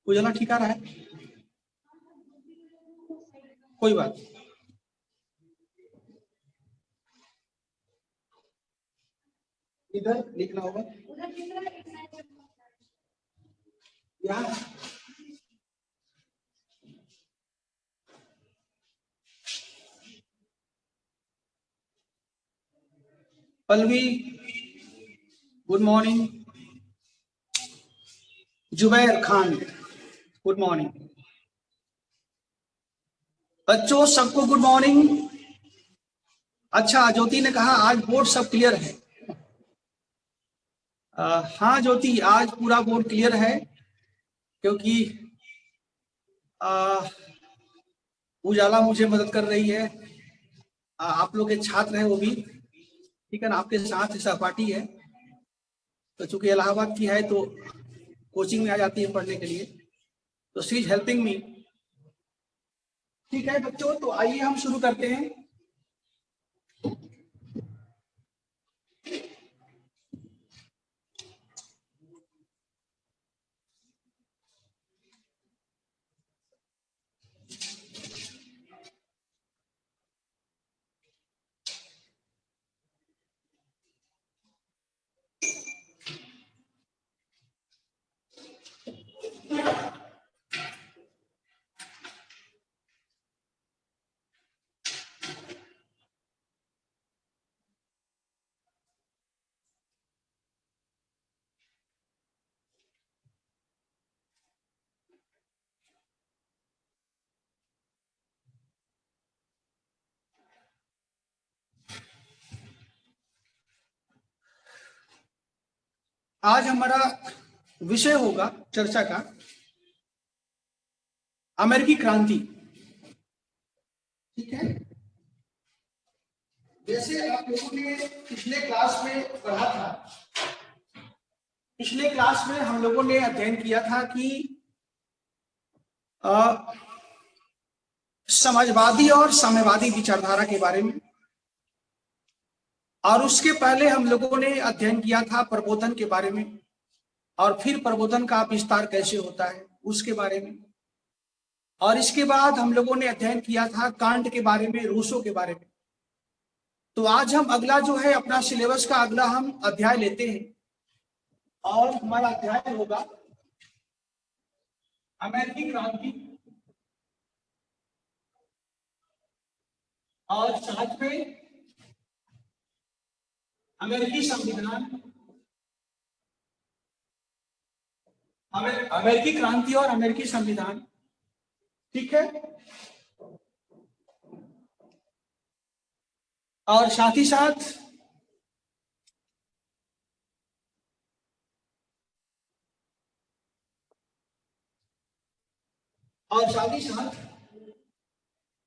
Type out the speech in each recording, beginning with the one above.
उजाला ठीक आ रहा है? कोई बात नहीं। इधर लिखना होगा यहाँ। Pallavi good morning, Zubair Khan good morning. बच्चों सबको गुड मॉर्निंग। अच्छा, ज्योति ने कहा आज बोर्ड सब क्लियर है। हाँ ज्योति, आज पूरा बोर्ड क्लियर है क्योंकि उजाला मुझे मदद कर रही है। आप लोग के छात्र हैं वो भी, ठीक है ना, आपके साथ सहपाठी है। तो चूंकि इलाहाबाद की है तो कोचिंग में आ जाती है पढ़ने के लिए, तो शी इज हेल्पिंग मी। ठीक है बच्चों, तो आइए हम शुरू करते हैं। आज हमारा विषय होगा चर्चा का अमेरिकी क्रांति। ठीक है, जैसे आप लोगों ने पिछले क्लास में पढ़ा था, पिछले क्लास में हम लोगों ने अध्ययन किया था कि समाजवादी और साम्यवादी विचारधारा के बारे में, और उसके पहले हम लोगों ने अध्ययन किया था प्रबोधन के बारे में, और फिर प्रबोधन का विस्तार कैसे होता है उसके बारे में, और इसके बाद हम लोगों ने अध्ययन किया था कांट के बारे में, रूसो के बारे में। तो आज हम अगला जो है अपना सिलेबस का अगला हम अध्याय लेते हैं, और हमारा अध्याय होगा अमेरिकी क्रांति, और साथ में अमेरिकी संविधान, अमेरिकी क्रांति और अमेरिकी संविधान। ठीक है, और साथ ही साथ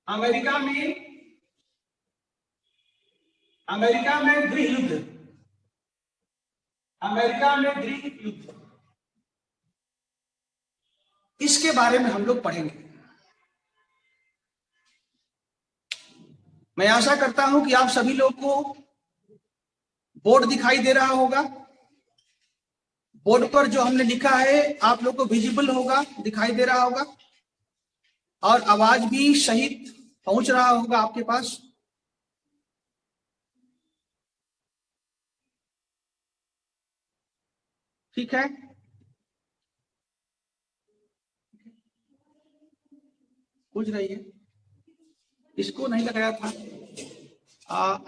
अमेरिका में गृह युद्ध, अमेरिका में गृह युद्ध, इसके बारे में हम लोग पढ़ेंगे। मैं आशा करता हूं कि आप सभी लोग को बोर्ड दिखाई दे रहा होगा। बोर्ड पर जो हमने लिखा है आप लोग को विजिबल होगा, दिखाई दे रहा होगा, और आवाज भी सहित पहुंच रहा होगा आपके पास। ठीक है, पूछ रही है, इसको नहीं लगाया था।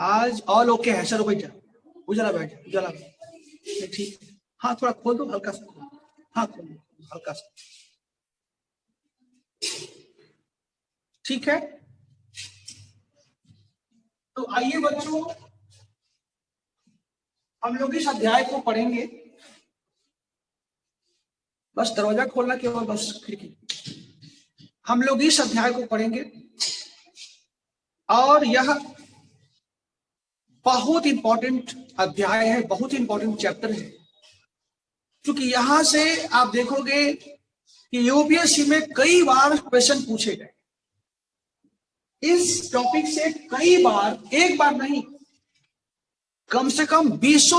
आज ऑल ओके है सर, बैठ जा, उजला बैठ, उजला बैठ, ठीक। हाँ थोड़ा खोल दो, हल्का सा, हाँ खोल दो हल्का सा। ठीक है, तो आइए बच्चों हम लोग इस अध्याय को पढ़ेंगे। बस दरवाजा खोलना केवल, बस खिड़की। हम लोग इस अध्याय को पढ़ेंगे, और यह बहुत इंपॉर्टेंट अध्याय है, बहुत इंपॉर्टेंट चैप्टर है, क्योंकि यहां से आप देखोगे कि यूपीएससी में कई बार क्वेश्चन पूछे गए इस टॉपिक से। कई बार, एक बार नहीं, कम से कम 20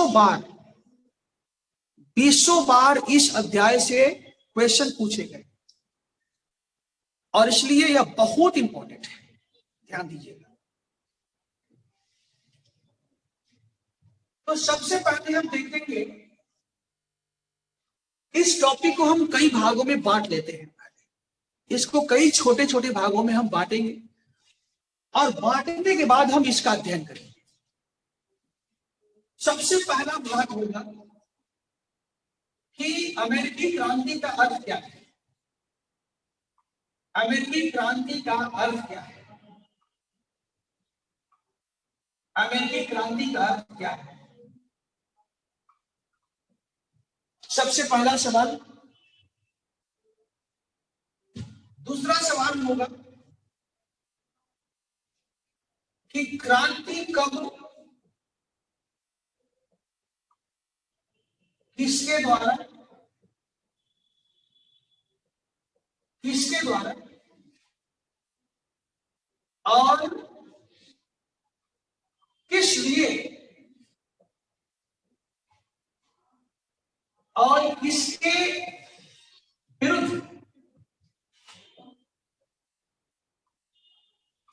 बार इस अध्याय से क्वेश्चन पूछे गए। और इसलिए यह बहुत इंपॉर्टेंट है, ध्यान दीजिएगा। तो सबसे पहले हम देखेंगे, इस टॉपिक को हम कई भागों में बांट लेते हैं। इसको कई छोटे छोटे भागों में हम बांटेंगे और बांटने के बाद हम इसका अध्ययन करेंगे। सबसे पहला भाग होगा कि अमेरिकी क्रांति का अर्थ क्या है। अमेरिकी क्रांति का अर्थ क्या है? अमेरिकी क्रांति का अर्थ क्या है? सबसे पहला सवाल। दूसरा सवाल होगा कि क्रांति कब, किसके द्वारा, किसके द्वारा और किस लिए और किसके विरुद्ध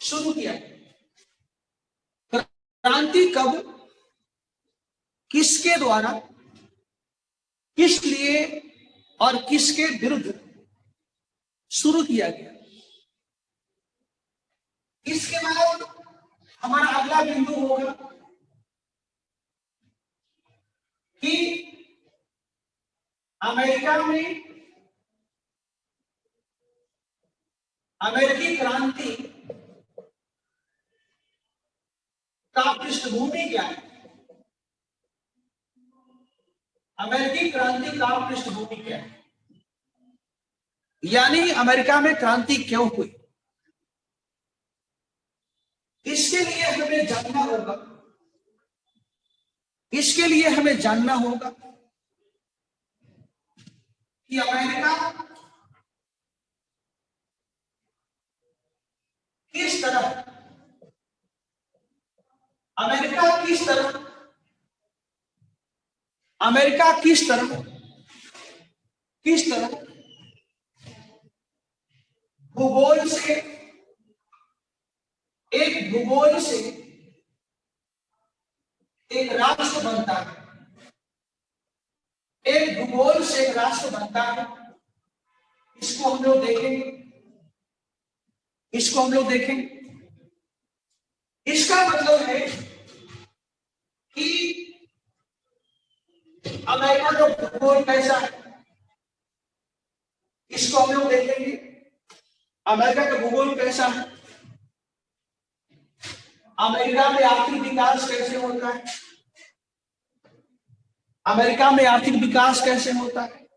शुरू किया? क्रांति कब, किसके द्वारा, किस लिए और किसके विरुद्ध शुरू किया गया? इसके बाद हमारा अगला बिंदु होगा कि अमेरिका में अमेरिकी क्रांति का पृष्ठभूमि क्या है? अमेरिकी क्रांति का पृष्ठभूमि क्या है, यानी अमेरिका में क्रांति क्यों हुई? इसके लिए हमें जानना होगा, इसके लिए हमें जानना होगा कि अमेरिका किस तरह, अमेरिका किस तरह, अमेरिका किस तरह, किस तरह भूगोल से, एक भूगोल से एक राष्ट्र बनता है, एक भूगोल से एक राष्ट्र बनता है। इसको हम लोग देखेंगे, इसको हम लोग देखेंगे। इसका मतलब है कि अमेरिका का भूगोल कैसा है, इसको हम लोग देखेंगे। अमेरिका का भूगोल कैसा है, अमेरिका में आर्थिक विकास कैसे होता है, अमेरिका में आर्थिक विकास कैसे होता है,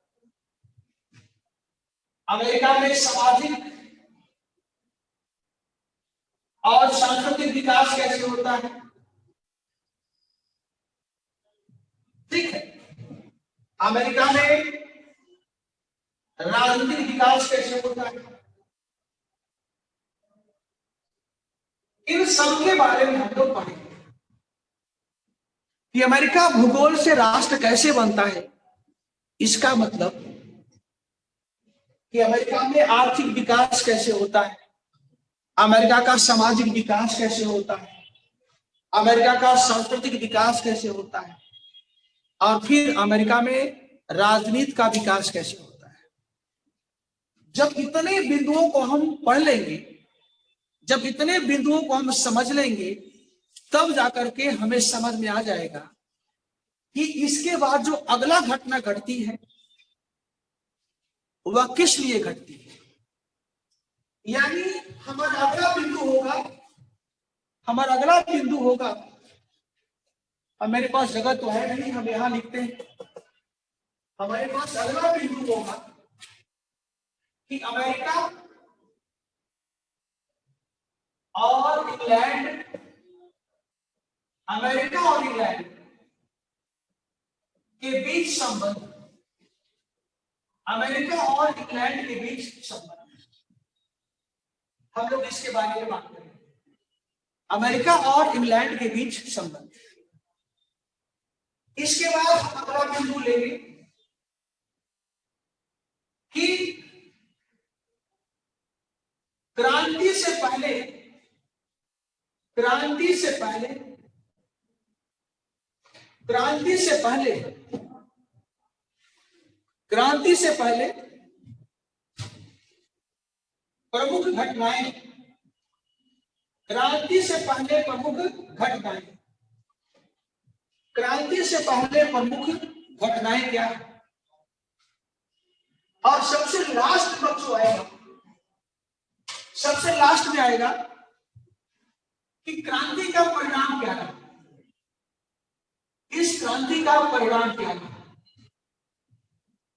अमेरिका में सामाजिक और सांस्कृतिक विकास कैसे होता है। ठीक है, अमेरिका में राजनीतिक विकास कैसे होता है। इन सब के बारे में हम लोग पढ़ेंगे कि अमेरिका भूगोल से राष्ट्र कैसे बनता है। इसका मतलब कि अमेरिका में आर्थिक विकास कैसे होता है, अमेरिका का सामाजिक विकास कैसे होता है, अमेरिका का सांस्कृतिक विकास कैसे होता है, और फिर अमेरिका में राजनीति का विकास कैसे होता है। जब इतने बिंदुओं को हम पढ़ लेंगे, जब इतने बिंदुओं को हम समझ लेंगे, तब जाकर के हमें समझ में आ जाएगा कि इसके बाद जो अगला घटना घटती है वह किस लिए घटती है। यानी हमारा अगला बिंदु होगा, हमारा अगला बिंदु होगा, और मेरे पास जगह तो है नहीं, हम यहां लिखते हैं। हमारे पास अगला बिंदु होगा कि अमेरिका और इंग्लैंड, अमेरिका और इंग्लैंड के बीच संबंध, अमेरिका और इंग्लैंड के बीच संबंध, हम लोग इसके बारे में बात करेंगे। अमेरिका और इंग्लैंड के बीच संबंध। इसके बाद हम अगला बिंदु लेंगे कि से पहले, क्रांति से पहले, क्रांति से पहले प्रमुख घटनाएं, क्रांति से पहले प्रमुख घटनाएं, क्रांति से पहले प्रमुख घटनाएं क्या है? और सबसे लास्ट में जो आएगा, सबसे लास्ट में आएगा कि क्रांति का परिणाम क्या है, इस क्रांति का परिणाम क्या है,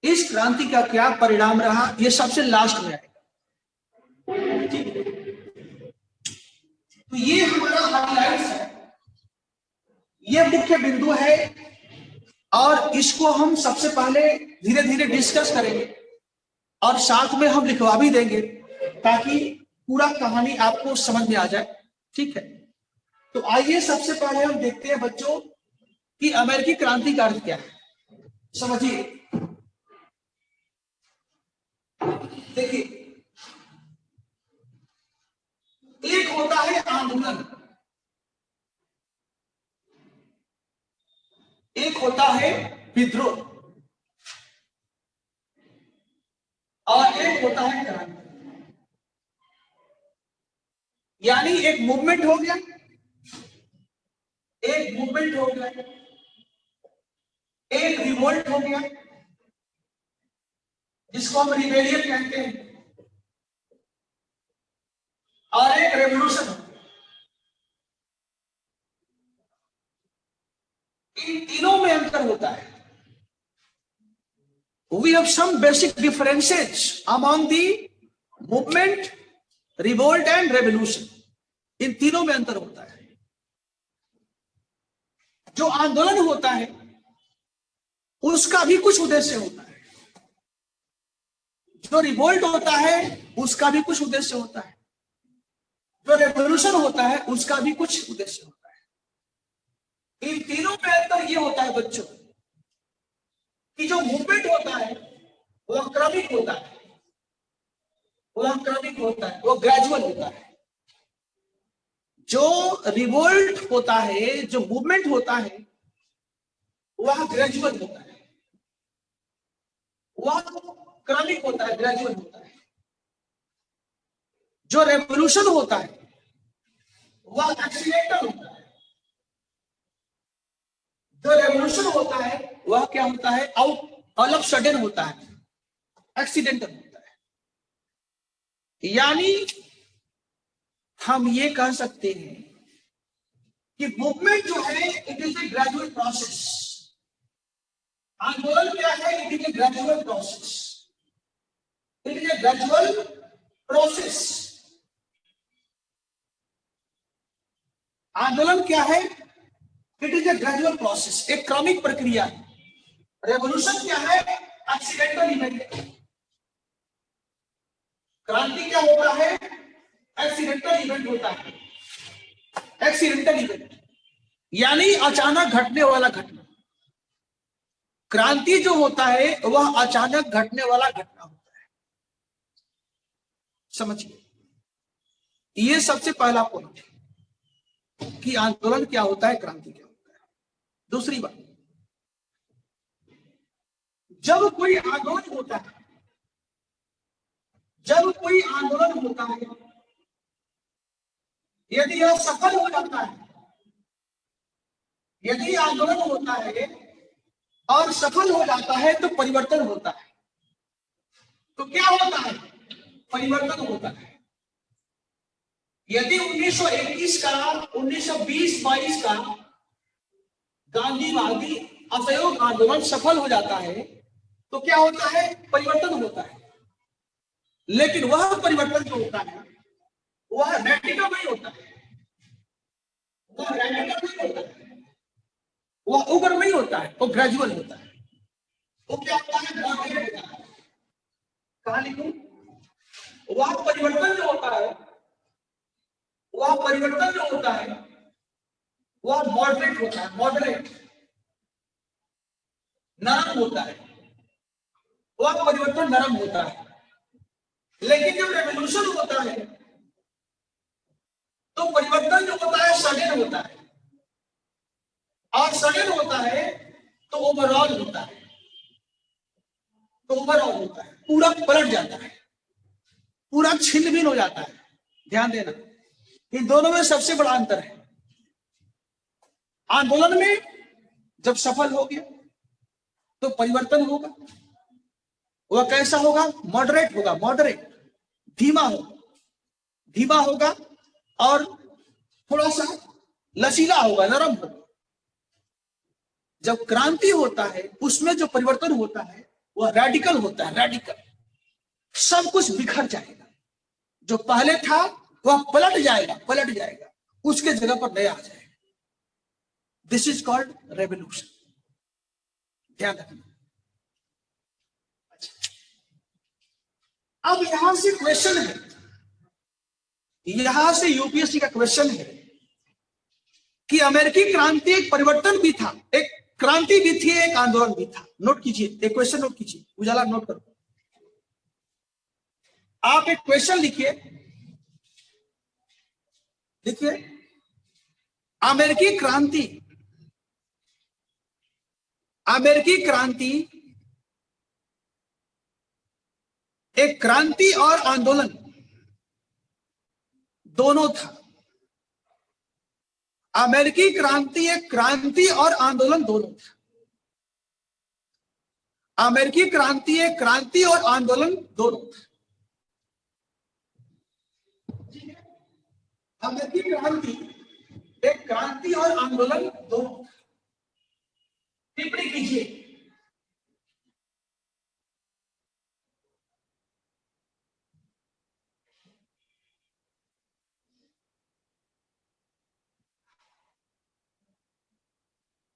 इस क्रांति का क्या परिणाम रहा, ये सबसे लास्ट में आएगा। ठीक है, तो ये हमारा हाइलाइट्स है, ये मुख्य बिंदु है, और इसको हम सबसे पहले धीरे धीरे डिस्कस करेंगे और साथ में हम लिखवा भी देंगे ताकि पूरा कहानी आपको समझ में आ जाए। ठीक है, तो आइए सबसे पहले हम देखते हैं बच्चों कि अमेरिकी क्रांति का अर्थ क्या है। समझिए, देखिए, एक होता है आंदोलन, एक होता है विद्रोह, और एक होता है क्रांति। यानी एक मूवमेंट हो गया, एक मूवमेंट हो गया, एक रिवोल्ट हो गया जिसको हम रिबेलियन कहते हैं, और एक रेवोल्यूशन। इन तीनों में अंतर होता है। We have some basic differences among the movement, revolt and revolution. इन तीनों में अंतर होता है। जो आंदोलन होता है उसका भी कुछ उद्देश्य होता है, जो रिवोल्ट होता है उसका भी कुछ उद्देश्य होता है, जो रेवोल्यूशन होता है उसका भी कुछ उद्देश्य होता है। इन तीनों में अंतर ये होता है बच्चों कि जो मूवमेंट होता है वह क्रमिक होता है, वह क्रमिक होता है, वो ग्रेजुअल होता है। जो रिवोल्ट होता है, जो मूवमेंट होता है वह ग्रेजुअल होता है, वह क्रमिक होता है, ग्रेजुअल होता है। जो रेवोल्यूशन होता है वह एक्सीडेंटल होता है। जो रेवोल्यूशन होता है वह क्या होता है, ऑल ऑफ सडन होता है, एक्सीडेंटल होता है। यानी हम ये कह सकते हैं कि मूवमेंट जो है it is a gradual process. आंदोलन क्या है, it is a gradual process, it is a gradual process. आंदोलन क्या है, it is a gradual process, एक क्रमिक प्रक्रिया है। रेवोल्यूशन क्या है, एक्सीडेंटल इवेंट। क्रांति क्या होता है, एक्सीडेंटल इवेंट होता है, एक्सीडेंटल इवेंट यानी अचानक घटने वाला घटना। क्रांति जो होता है वह अचानक घटने वाला घटना होता है। समझिए, ये सबसे पहला पॉइंट है कि आंदोलन क्या होता है, क्रांति क्या होता है। दूसरी बात, जब कोई आंदोलन होता है, जब कोई आंदोलन होता है, यदि यह सफल हो जाता है, यदि आंदोलन होता है और सफल हो जाता है तो परिवर्तन होता है। तो क्या होता है, परिवर्तन होता है। यदि 1921 का, 1920-22 का गांधीवादी असहयोग आंदोलन सफल हो जाता है तो क्या होता है, परिवर्तन होता है। लेकिन वह परिवर्तन जो होता है वह रैडिकल नहीं होता है, वह रैडिकल नहीं होता है, वह उग्र नहीं होता है, वो ग्रेजुअल होता है। वो क्या होता है, मॉडरेट होता है। कहां लिखूं, वह परिवर्तन जो होता है, वह परिवर्तन जो होता है वह मॉडरेट होता है, मॉडरेट, नरम होता है, वह परिवर्तन नरम होता है। लेकिन जब रेवोल्यूशन होता है तो तो परिवर्तन जो होता है सडन होता है, और सडन होता है तो ओवरऑल होता है, पूरा पलट जाता है, पूरा छिन्न भिन्न हो जाता है। ध्यान देना, इन दोनों में सबसे बड़ा अंतर है। आंदोलन में जब सफल हो गया तो परिवर्तन होगा, वह कैसा होगा? मॉडरेट होगा, मॉडरेट, धीमा होगा और थोड़ा सा लचीला होगा, नरम होगा। जब क्रांति होता है उसमें जो परिवर्तन होता है वह रेडिकल होता है, रेडिकल, सब कुछ बिखर जाएगा, जो पहले था वह पलट जाएगा, उसके जगह पर नया आ जाएगा। This is called revolution. ध्यान रखना। अब यहां से क्वेश्चन है, यहां से यूपीएससी का क्वेश्चन है कि अमेरिकी क्रांति एक परिवर्तन भी था, एक क्रांति भी थी, एक आंदोलन भी था। नोट कीजिए, एक क्वेश्चन नोट कीजिए, उजाला नोट करो। आप एक क्वेश्चन लिखिए, अमेरिकी क्रांति एक क्रांति और आंदोलन दोनों था। अमेरिकी क्रांति एक क्रांति और आंदोलन दोनों था। अमेरिकी क्रांति एक क्रांति और आंदोलन दोनों था। अमेरिकी क्रांति एक क्रांति और आंदोलन दोनों था। टिप्पणी कीजिए।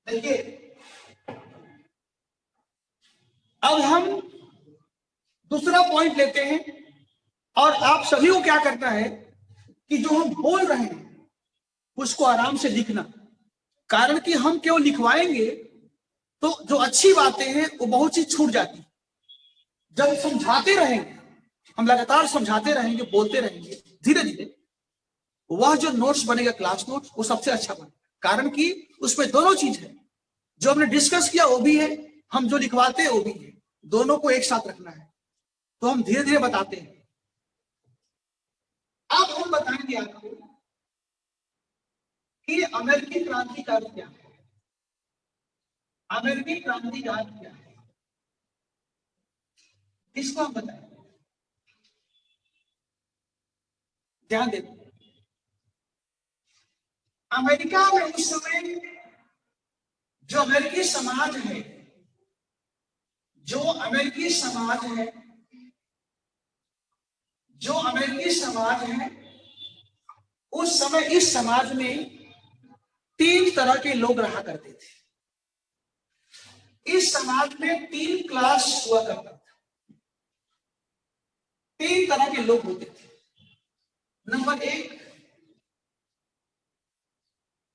देखिए, अब हम दूसरा पॉइंट लेते हैं, और आप सभी को क्या करना है कि जो हम बोल रहे हैं उसको आराम से लिखना। कारण कि हम केवल लिखवाएंगे तो जो अच्छी बातें हैं वो बहुत सी छूट जाती। जब समझाते रहेंगे, हम लगातार समझाते रहेंगे, बोलते रहेंगे, धीरे धीरे वह जो नोट्स बनेगा, क्लास नोट्स, वो सबसे अच्छा बनेगा। कारण कि उसमें दोनों चीज है, जो हमने डिस्कस किया वो भी है, हम जो लिखवाते हैं वो भी है, दोनों को एक साथ रखना है। तो हम धीरे धीरे बताते हैं। अब हम बताएंगे आपको कि अमेरिकी क्रांति का अर्थ क्या है। अमेरिकी क्रांति का अर्थ क्या है, इसको हम बताएंगे। ध्यान दें, अमेरिका में उस समय जो अमेरिकी समाज है, जो अमेरिकी समाज है, उस समय इस समाज में 3 तरह के लोग रहा करते थे। इस समाज में 3 क्लास हुआ करता था, 3 तरह के लोग होते थे। नंबर 1,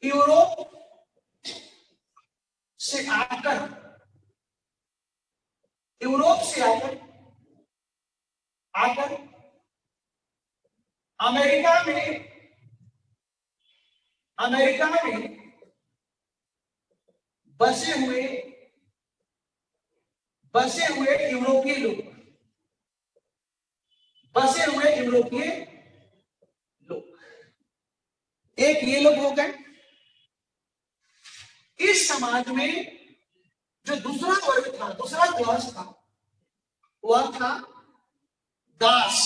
यूरोप से आकर अमेरिका में बसे हुए यूरोपीय लोग, एक ये लोग हो गए। इस समाज में जो दूसरा वर्ग था, दूसरा क्लास था, वह था दास,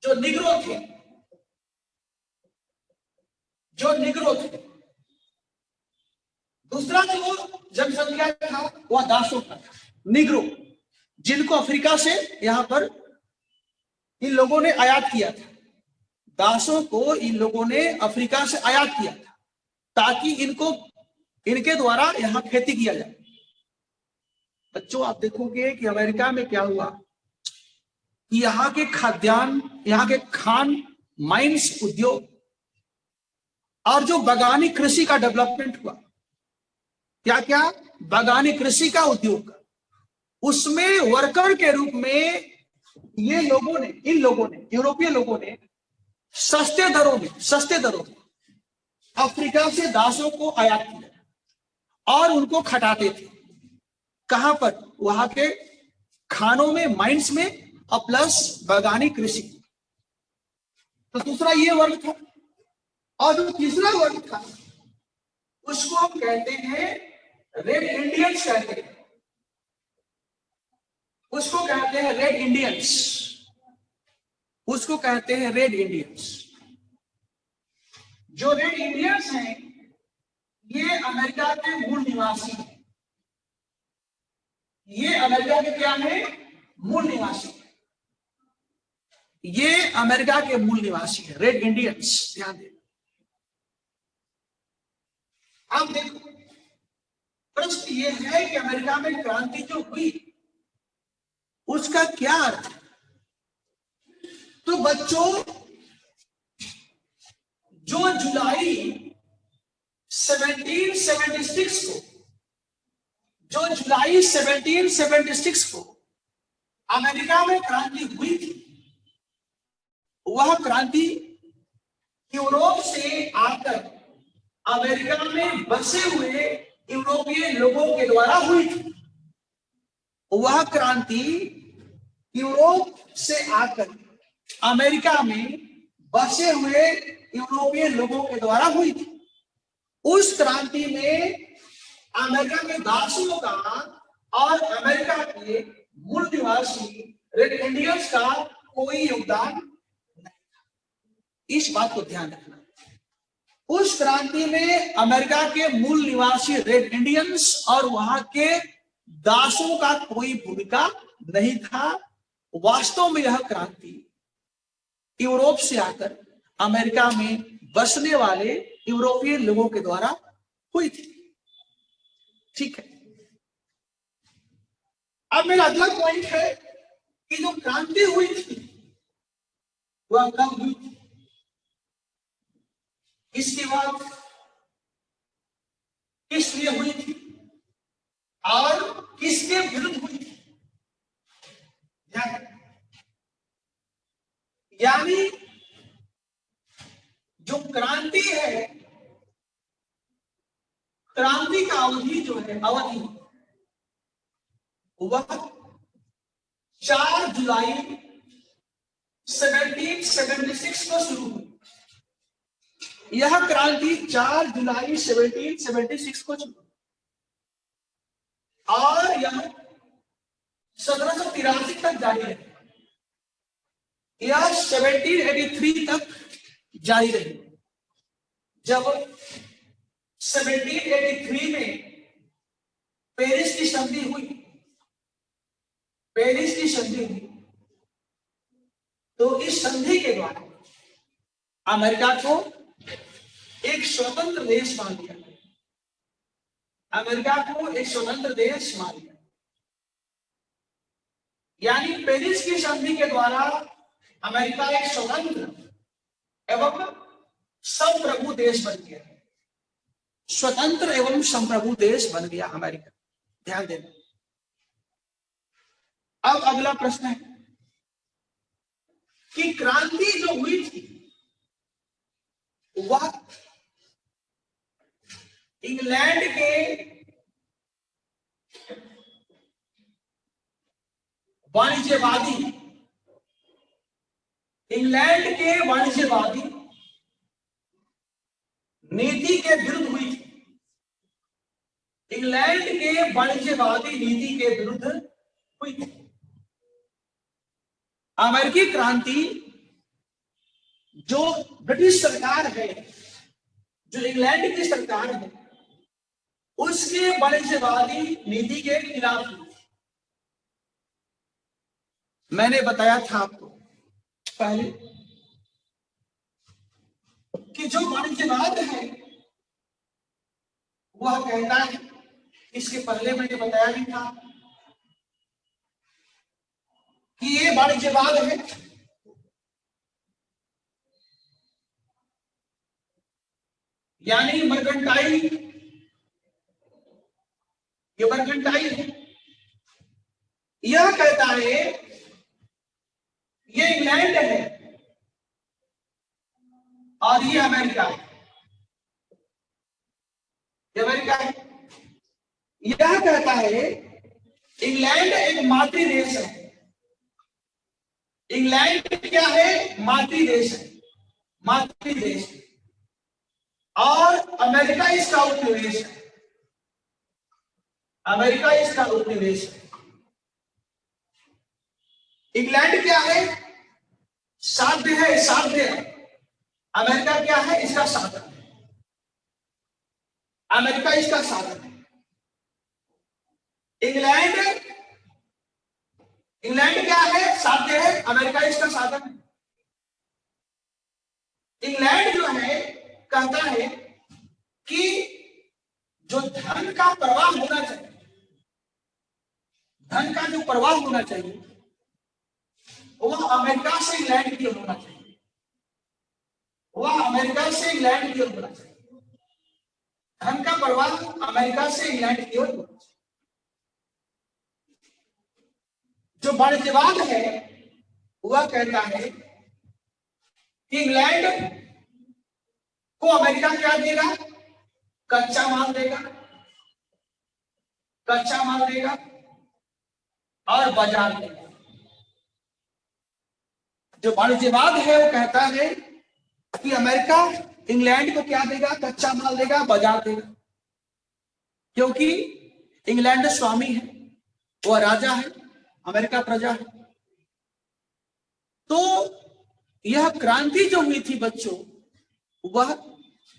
जो निग्रो थे। दूसरा जो जनसंख्या था वह दासों का था, निग्रो, जिनको अफ्रीका से यहां पर इन लोगों ने आयात किया था। दासों को इन लोगों ने अफ्रीका से आयात किया था ताकि इनके द्वारा यहां खेती किया जाए। बच्चों, आप देखोगे कि अमेरिका में क्या हुआ कि यहाँ के खाद्यान्न, यहाँ के खान, माइंस उद्योग और जो बागानी कृषि का डेवलपमेंट हुआ, क्या बागानी कृषि का उद्योग, उसमें वर्कर के रूप में इन लोगों ने, यूरोपीय लोगों ने सस्ते दरों में अफ्रीका से दासों को आयात किया और उनको खटाते थे। कहां पर? वहां के खानों में, माइंस में, और प्लस बागानी कृषि। तो दूसरा ये वर्ग था। और जो तीसरा वर्ग था उसको हम कहते हैं रेड इंडियंस कहते हैं। उसको कहते हैं रेड इंडियंस। उसको कहते हैं रेड इंडियंस। जो रेड इंडियंस हैं ये अमेरिका के मूल निवासी हैं। ये अमेरिका के क्या है? मूल निवासी। ये अमेरिका के मूल निवासी है, रेड इंडियंस। ध्यान दें। अब देखो, प्रश्न ये है कि अमेरिका में क्रांति जो हुई उसका क्या अर्थ है? तो बच्चों, जो जुलाई 1776 को, जो जुलाई 1776 को अमेरिका में क्रांति हुई थी, वह क्रांति यूरोप से आकर अमेरिका में बसे हुए यूरोपीय लोगों के द्वारा हुई थी। वह क्रांति यूरोप से आकर अमेरिका में बसे हुए यूरोपीय लोगों के द्वारा हुई थी। उस क्रांति में अमेरिका के दासों का और अमेरिका के मूल निवासी रेड इंडियंस का कोई योगदान नहीं था। इस बात को ध्यान रखना। उस क्रांति में अमेरिका के मूल निवासी रेड इंडियंस और वहां के दासों का कोई भूमिका नहीं था। वास्तव में यह क्रांति यूरोप से आकर अमेरिका में बसने वाले यूरोपीय लोगों के द्वारा हुई थी। ठीक है। अब मेरा अगला पॉइंट है कि जो क्रांति हुई थी वह कब हुई थी, इसके बाद किस लिए हुई थी और किसके विरुद्ध हुई थी। यानी जो क्रांति है, क्रांति का अवधि जो है, अवधि वह 4 जुलाई 1776 को शुरू हुई। यह क्रांति 4 जुलाई 1776 को शुरू और यह 1783 तक जारी रही। यह 1783 तक जारी रही। जब 1783 में पेरिस की संधि हुई, पेरिस की संधि हुई, तो इस संधि के द्वारा अमेरिका को एक स्वतंत्र देश मान लिया। अमेरिका को एक स्वतंत्र देश मान लिया। यानी पेरिस की संधि के द्वारा अमेरिका एक स्वतंत्र एवं संप्रभु देश बन गया। स्वतंत्र एवं संप्रभु देश बन गया अमेरिका। ध्यान देना। अब अगला प्रश्न है कि क्रांति जो हुई थी वह इंग्लैंड के वाणिज्यवादी, इंग्लैंड के वाणिज्यवादी नीति के विरुद्ध हुई थी। इंग्लैंड के वाणिज्यवादी नीति के विरुद्ध हुई थी। अमेरिकी क्रांति जो ब्रिटिश सरकार है, जो इंग्लैंड की सरकार है, उसके वाणिज्यवादी नीति के खिलाफ हुई। मैंने बताया था आपको पहले कि जो वाणिज्यवाद है वह कहता है, इसके पहले मैंने बताया भी था कि ये वाणिज्यवाद है यानी मर्केंटाइल, ये मर्केंटाइल है। यह कहता है, ये इंग्लैंड है, और ये अमेरिका है, ये अमेरिका है। यह कहता है इंग्लैंड एक मातृ देश है। इंग्लैंड क्या है? मातृ देश है, मातृ देश। और अमेरिका इसका उपनिवेश है, अमेरिका इसका उपनिवेश है। इंग्लैंड क्या है? साध्य है, साध्य। अमेरिका क्या है? इसका साधन है, अमेरिका इसका साधन है। इंग्लैंड, इंग्लैंड क्या है? साध्य है, अमेरिका इसका साधन है। इंग्लैंड जो है कहता है कि जो धन का प्रवाह होना चाहिए, धन का जो प्रवाह होना चाहिए वह अमेरिका से इंग्लैंड की ओर होना चाहिए, वह अमेरिका से इंग्लैंड की ओर होना चाहिए। धन का प्रवाह अमेरिका से इंग्लैंड की ओर होना चाहिए। जो वाणिज्यवाद है वह कहता है कि इंग्लैंड को अमेरिका क्या देगा? कच्चा माल देगा, कच्चा माल देगा और बाजार देगा। जो वाणिज्यवाद है वो कहता है कि अमेरिका इंग्लैंड को क्या देगा? कच्चा माल देगा, बाजार देगा। क्योंकि इंग्लैंड स्वामी है, वह राजा है, अमेरिका प्रजा है। तो यह क्रांति जो हुई थी बच्चों, वह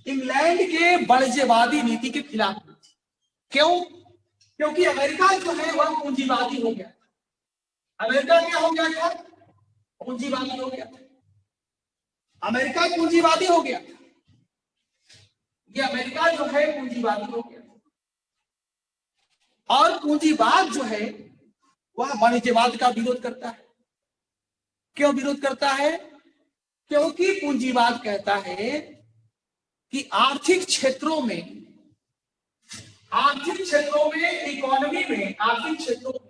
इंग्लैंड के वाणिज्यवादी नीति के खिलाफ हुई थी। क्यों? क्योंकि अमेरिका जो है वह पूंजीवादी हो गया। अमेरिका क्या हो गया था? पूंजीवादी हो गया। अमेरिका पूंजीवादी हो गया। ये अमेरिका जो है पूंजीवादी हो गया। और पूंजीवाद जो है वह वाणिज्यवाद का विरोध करता है। क्यों विरोध करता है? क्योंकि पूंजीवाद कहता है कि आर्थिक क्षेत्रों में, आर्थिक क्षेत्रों में, इकोनॉमी में, आर्थिक क्षेत्रों में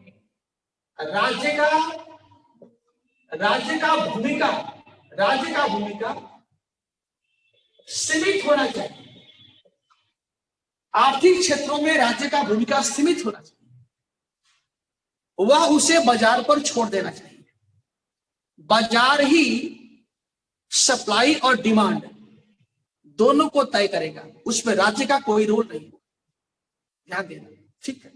राज्य का भूमिका सीमित होना चाहिए। आर्थिक क्षेत्रों में राज्य का भूमिका सीमित होना चाहिए, वह उसे बाजार पर छोड़ देना चाहिए। बाजार ही सप्लाई और डिमांड दोनों को तय करेगा, उसमें राज्य का कोई रोल नहीं। ध्यान देना, ठीक है?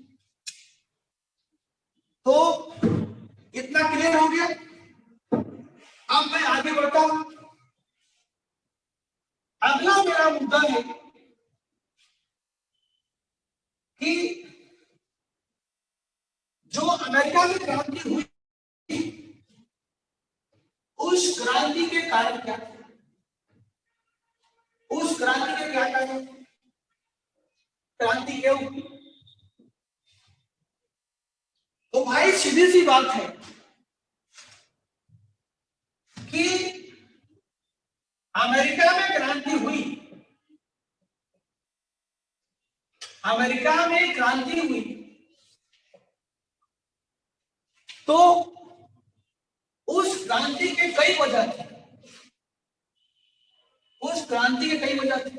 तो इतना क्लियर हो गया। अब मैं आगे बढ़ता हूं। अगला मेरा मुद्दा है कि जो अमेरिका में क्रांति हुई, उस क्रांति के कारण क्या थे? उस क्रांति के क्या कारण? क्रांति क्यों हुई? तो भाई सीधी सी बात है कि अमेरिका में क्रांति हुई, अमेरिका में क्रांति हुई तो उस क्रांति के कई वजह थे, उस क्रांति के कई वजह थे।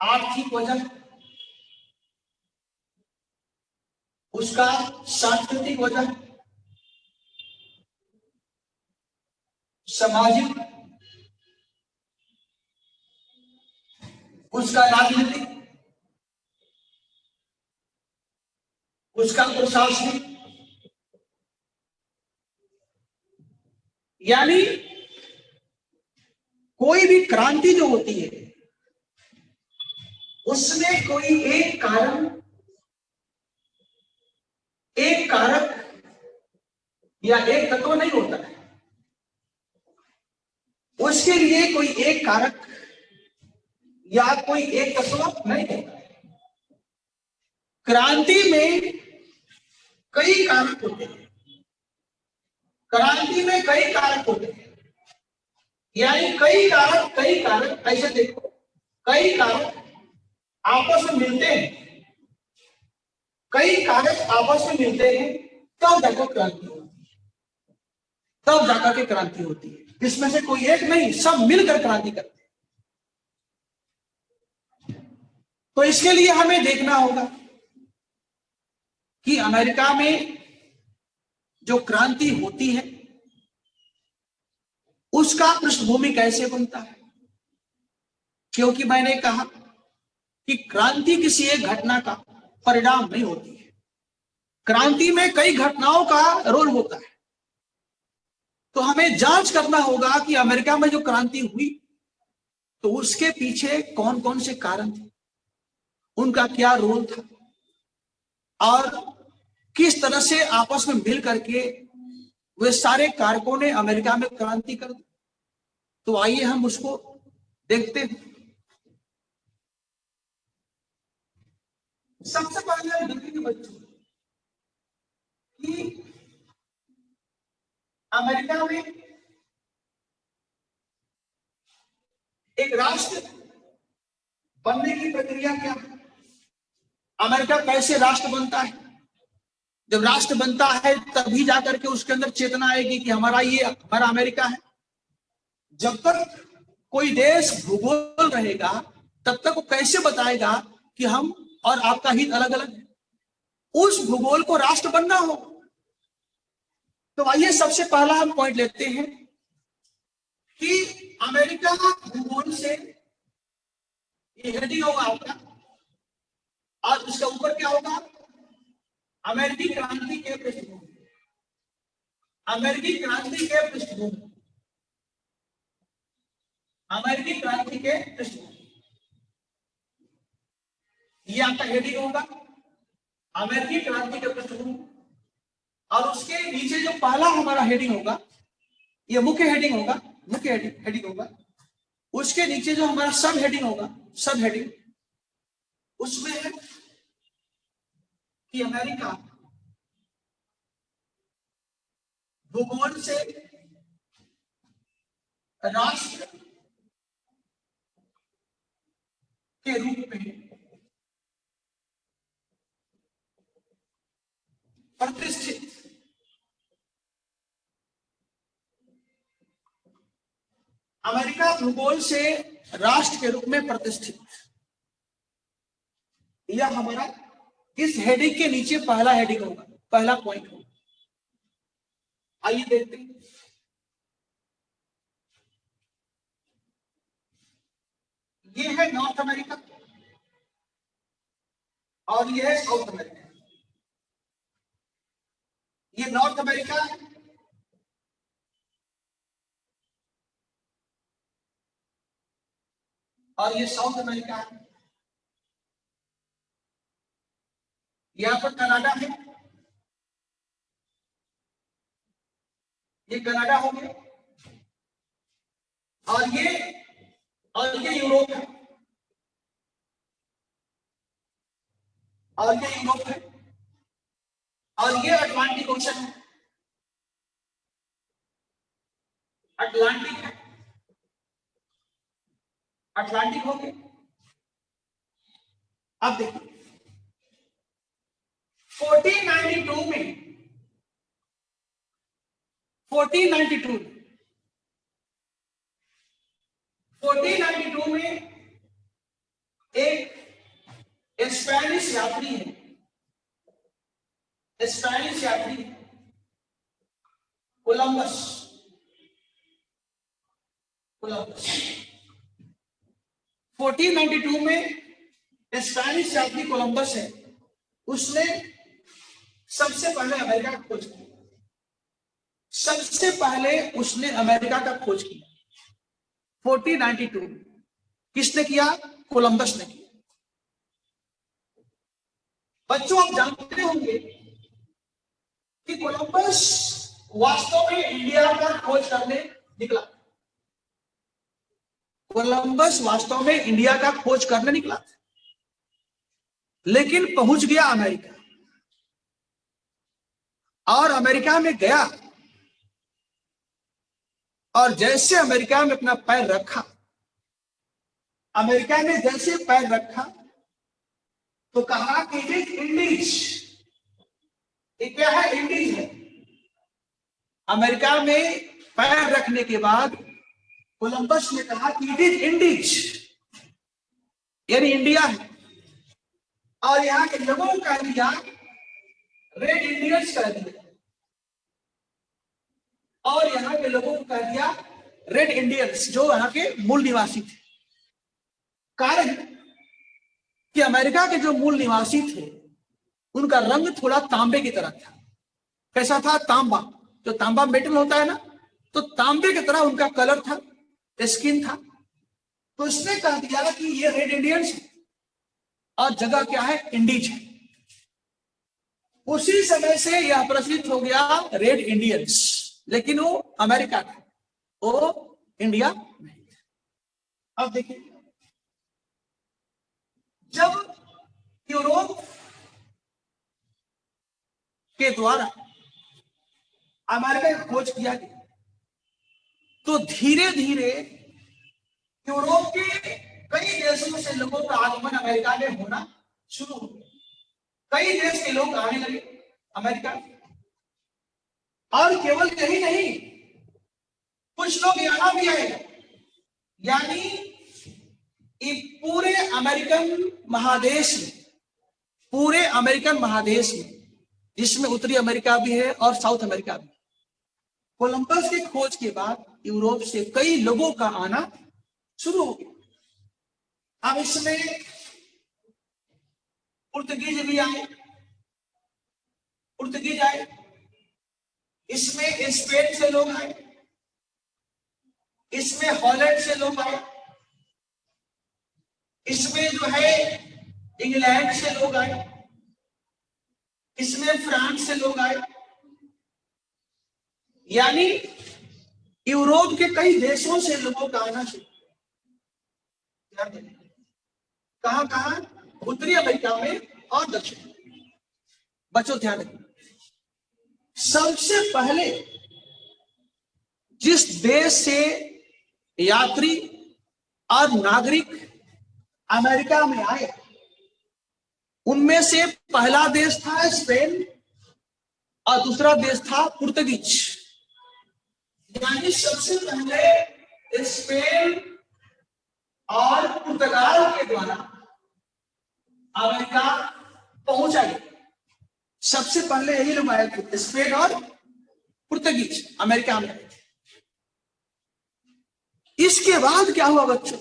आर्थिक वजह, उसका सांस्कृतिक वजह, सामाजिक, उसका राजनीतिक, उसका प्रशासनिक। यानी कोई भी क्रांति जो होती है उसमें कोई एक कारक या एक तत्व नहीं होता है, उसके लिए कोई एक कारक या कोई एक तत्व नहीं होता है। क्रांति में कई कारक होते हैं, क्रांति में कई कारक होते हैं। यानी कई कारक ऐसे देखो, कई कारक आपस में मिलते हैं, कई कारक आपस में मिलते हैं, तब जाकर क्रांति होती है, तब जाकर के क्रांति होती है। इसमें से कोई एक नहीं, सब मिलकर क्रांति करते। तो इसके लिए हमें देखना होगा कि अमेरिका में जो क्रांति होती है उसका पृष्ठभूमि कैसे बनता है। क्योंकि मैंने कहा कि क्रांति किसी एक घटना का परिणाम नहीं होती है, क्रांति में कई घटनाओं का रोल होता है। तो हमें जांच करना होगा कि अमेरिका में जो क्रांति हुई तो उसके पीछे कौन कौन से कारण थे, उनका क्या रोल था, और किस तरह से आपस में मिल करके वे सारे कारकों ने अमेरिका में क्रांति कर दी। तो आइए हम उसको देखते हैं। सबसे पहले हम देखेंगे बच्चों कि अमेरिका में एक राष्ट्र बनने की प्रक्रिया क्या है, अमेरिका कैसे राष्ट्र बनता है। जब राष्ट्र बनता है तभी जाकर के उसके अंदर चेतना आएगी कि हमारा अमेरिका है। जब तक कोई देश भूगोल रहेगा तब तक वो कैसे बताएगा कि हम और आपका हित अलग अलग है। उस भूगोल को राष्ट्र बनना हो। तो आइए सबसे पहला हम पॉइंट लेते हैं कि अमेरिका भूगोल से, ये हेडिंग होगा आपका, और उसके ऊपर क्या होगा, अमेरिकी क्रांति के पृष्ठभूमि, अमेरिकी क्रांति के पृष्ठभूमि, अमेरिकी क्रांति के पृष्ठभूमि, ये आपका हेडिंग होगा, अमेरिकी क्रांति के पृष्ठभूमि। और उसके नीचे जो पहला हमारा हेडिंग होगा, ये मुख्य हेडिंग होगा, मुख्य हेडिंग होगा। उसके नीचे जो हमारा सब हेडिंग होगा, सब हेडिंग, उसमें है कि अमेरिका भूगोल से राष्ट्र के रूप में प्रतिष्ठित, अमेरिका भूगोल से राष्ट्र के रूप में प्रतिष्ठित, यह हमारा इस हेडिंग के नीचे पहला हेडिंग होगा, पहला पॉइंट होगा। आइए देखते हैं। ये है नॉर्थ अमेरिका और ये है साउथ अमेरिका। ये नॉर्थ अमेरिका है और ये साउथ अमेरिका है। यहां पर कनाडा है, ये कनाडा हो गया, और ये यूरोप है, और ये यूरोप है, और ये अटलांटिक ओशन है, अटलांटिक है, अटलांटिक हो गया। अब देखिए 1492 में 1492 में एक स्पेनिश यात्री है, स्पेनिश यात्री कोलंबस, कोलंबस 1492 में स्पेनिश यात्री कोलंबस है, उसने सबसे पहले अमेरिका का खोज किया। सबसे पहले उसने अमेरिका का खोज किया 1492 में। किसने किया? कोलंबस ने किया। बच्चों आप जानते होंगे कि कोलंबस वास्तव में इंडिया का खोज करने निकला। कोलंबस वास्तव में इंडिया का खोज करने निकला था, लेकिन पहुंच गया अमेरिका, और अमेरिका में गया, और जैसे अमेरिका में अपना पैर रखा, अमेरिका में जैसे पैर रखा तो कहा कि इंडीज, ये क्या है? इंडीज है। अमेरिका में पैर रखने के बाद कोलंबस ने कहा कि इट इज इंडीज, यानी इंडिया है, और यहाँ के लोगों को कह दिया रेड इंडियंस कह दिया, और यहाँ के लोगों को कह दिया रेड इंडियंस, जो यहाँ के मूल निवासी थे। कारण कि अमेरिका के जो मूल निवासी थे उनका रंग थोड़ा तांबे की तरह था। कैसा था? तांबा, जो तांबा मेटल होता है ना, तो तांबे की तरह उनका कलर था, स्किन था। तो इसने कह दिया कि ये रेड इंडियंस है और जगह क्या है? इंडीज है। उसी समय से यह प्रचलित हो गया रेड इंडियंस, लेकिन वो अमेरिका था, वो इंडिया नहीं था। अब देखिए, जब यूरोप के द्वारा अमेरिका की खोज किया गया तो धीरे धीरे यूरोप के कई देशों से लोगों का आगमन अमेरिका में होना शुरू हो गया। कई देश के लोग आने लगे अमेरिका, और केवल यही नहीं, कुछ लोग यहां भी आए, यानी पूरे अमेरिकन महादेश में, पूरे अमेरिकन महादेश में, जिसमें उत्तरी अमेरिका भी है और साउथ अमेरिका भी, कोलंबस की खोज के बाद यूरोप से कई लोगों का आना शुरू हो गया। अब इसमें पुर्तगीज भी आए, पुर्तगीज आए, इसमें स्पेन से लोग आए, इसमें हॉलैंड से लोग आए, इसमें जो है इंग्लैंड से लोग आए, इसमें फ्रांस से लोग आए, यानी यूरोप के कई देशों से लोगों का आना शुरू। कहां कहां? उत्तरी अमेरिका में और दक्षिण। बच्चों ध्यान रखिए, सबसे पहले जिस देश से यात्री और नागरिक अमेरिका में आए उनमें से पहला देश था स्पेन और दूसरा देश था पुर्तगीज। यानी सबसे पहले स्पेन और पुर्तगाल के द्वारा अमेरिका पहुंचा गया। सबसे पहले यही लोग आए थे, स्पेन और पुर्तगीज अमेरिका में आए थे। इसके बाद क्या हुआ बच्चों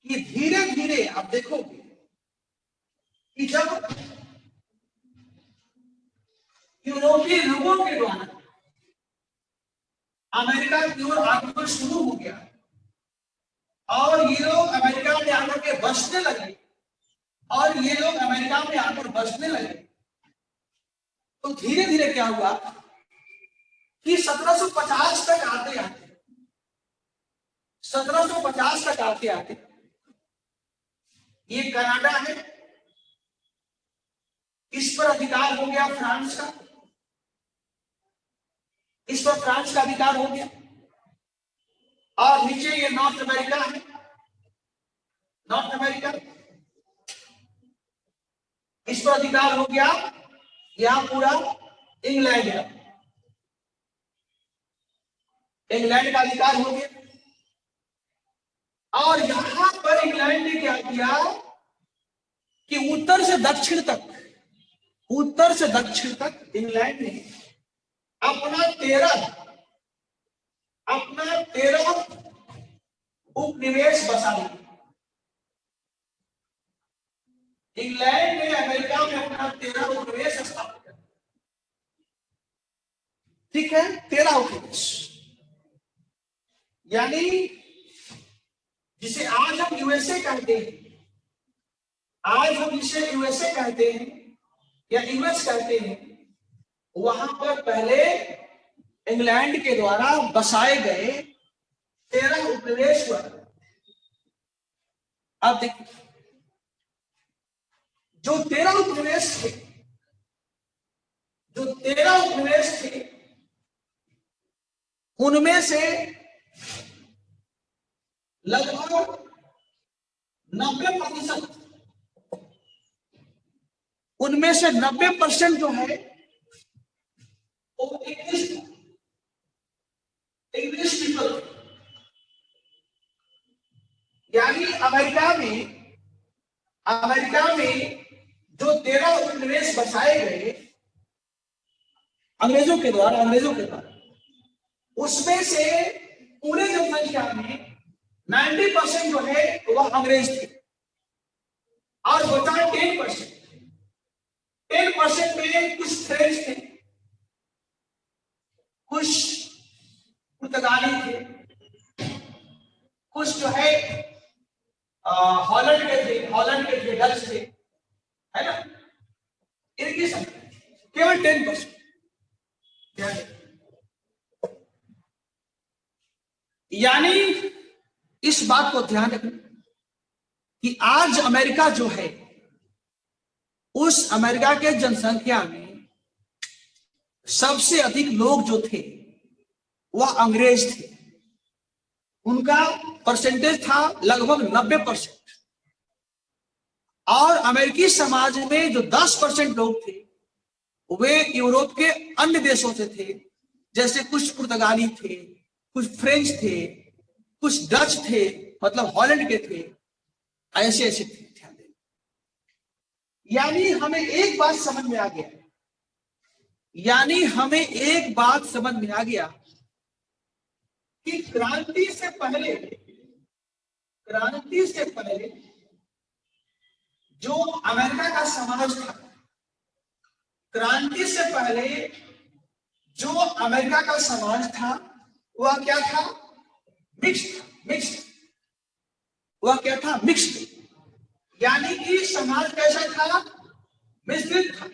कि धीरे धीरे आप देखोगे कि जब यूरोपीय लोगों के द्वारा अमेरिका की ओर आगमन शुरू हो गया और ये लोग अमेरिका में आकर के बसने लगे, और ये लोग अमेरिका में आकर बसने लगे, तो धीरे धीरे क्या हुआ कि 1750 तक आते आते 1750 तक आते आते ये कनाडा है, इस पर अधिकार हो गया फ्रांस का, इस पर फ्रांस का अधिकार हो गया, और नीचे ये नॉर्थ अमेरिका है, नॉर्थ अमेरिका, इस पर अधिकार हो गया, यहां पूरा इंग्लैंड है, इंग्लैंड का अधिकार हो गया। और यहां पर इंग्लैंड ने क्या किया कि उत्तर से दक्षिण तक, उत्तर से दक्षिण तक इंग्लैंड ने अपना 13 उपनिवेश बसा लिया। इंग्लैंड ने अमेरिका में अपना 13 उपनिवेश स्थापित कर, ठीक है, 13 उपनिवेश, यानी जिसे आज हम यूएसए कहते हैं, आज हम जिसे यूएसए कहते हैं या यूएस कहते हैं, वहां पर पहले इंग्लैंड के द्वारा बसाए गए 13 उपनिवेश हुआ। अब देखिए, जो 13 उपनिवेश थे, जो 13 उपनिवेश थे, उनमें से लगभग 90%, उनमें से 90% जो है वो 21 अमेरिका में जो 13 उपनिवेश बसाए गए अंग्रेजों के द्वारा, उसमें से पूरे जनसंख्या में 90% जो है वह अंग्रेज थे और बचा 10% में कुछ फ्रेंच थे, कुछ पुर्तगाली थे, कुछ जो है हॉलैंड के थे, डच थे, है ना। इनकी संख्या केवल 10%। यानी इस बात को ध्यान रखना कि आज अमेरिका जो है, उस अमेरिका के जनसंख्या में सबसे अधिक लोग जो थे वह अंग्रेज थे। उनका परसेंटेज था लगभग 90%। और अमेरिकी समाज में जो 10% लोग थे वे यूरोप के अन्य देशों से थे, जैसे कुछ पुर्तगाली थे, कुछ फ्रेंच थे, कुछ डच थे, मतलब हॉलैंड के थे, ऐसे ऐसे थे। यानी हमें एक बात समझ में आ गया, कि क्रांति से पहले जो अमेरिका का समाज था, क्रांति से पहले जो अमेरिका का समाज था वह क्या था? मिक्स्ड। वह क्या था? मिक्स्ड। यानी कि समाज कैसा था? मिश्रित था।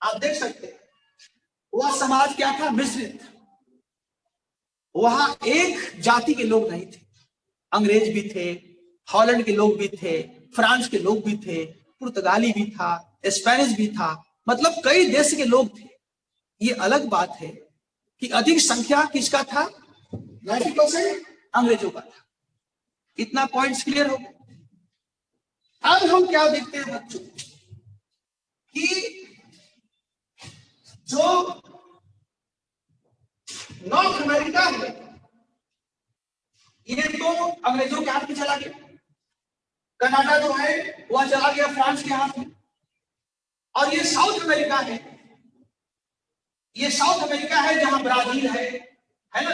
आप देख सकते हैं वह समाज क्या था? मिश्रित। वहां एक जाति के लोग नहीं थे, अंग्रेज भी थे, हॉलैंड के लोग भी थे, फ्रांस के लोग भी थे, पुर्तगाली भी था, स्पेनिश भी था, मतलब कई देश के लोग थे। ये अलग बात है कि अधिक संख्या किसका था? 90% अंग्रेजों का था। इतना पॉइंट्स क्लियर हो गया। अब हम क्या देखते हैं बच्चों कि जो नॉर्थ अमेरिका है ये तो अंग्रेजों के हाथ में चला गया। कनाडा जो है वह चला गया फ्रांस के हाथ में। और ये साउथ अमेरिका है, जहां ब्राजील है ना,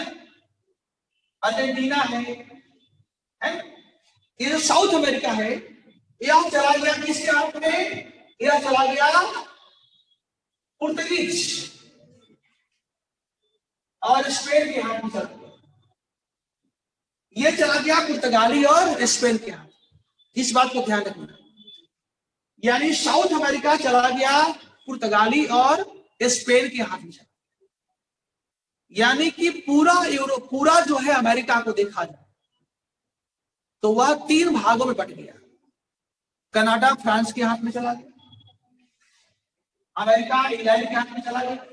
अर्जेंटीना है ना। ये जो साउथ अमेरिका है यह चला गया किसके हाथ में? यह चला गया पुर्तगीज और स्पेन के हाथ में चला गया। ये चला गया पुर्तगाली और स्पेन के हाथ। इस बात को ध्यान रखना। यानी साउथ अमेरिका चला गया पुर्तगाली और स्पेन के हाथ में चला। यानी कि पूरा जो है अमेरिका को देखा जाए तो वह 3 भागों में बट गया। कनाडा फ्रांस के हाथ में चला गया, अमेरिका इंग्लैंड के हाथ में चला गया,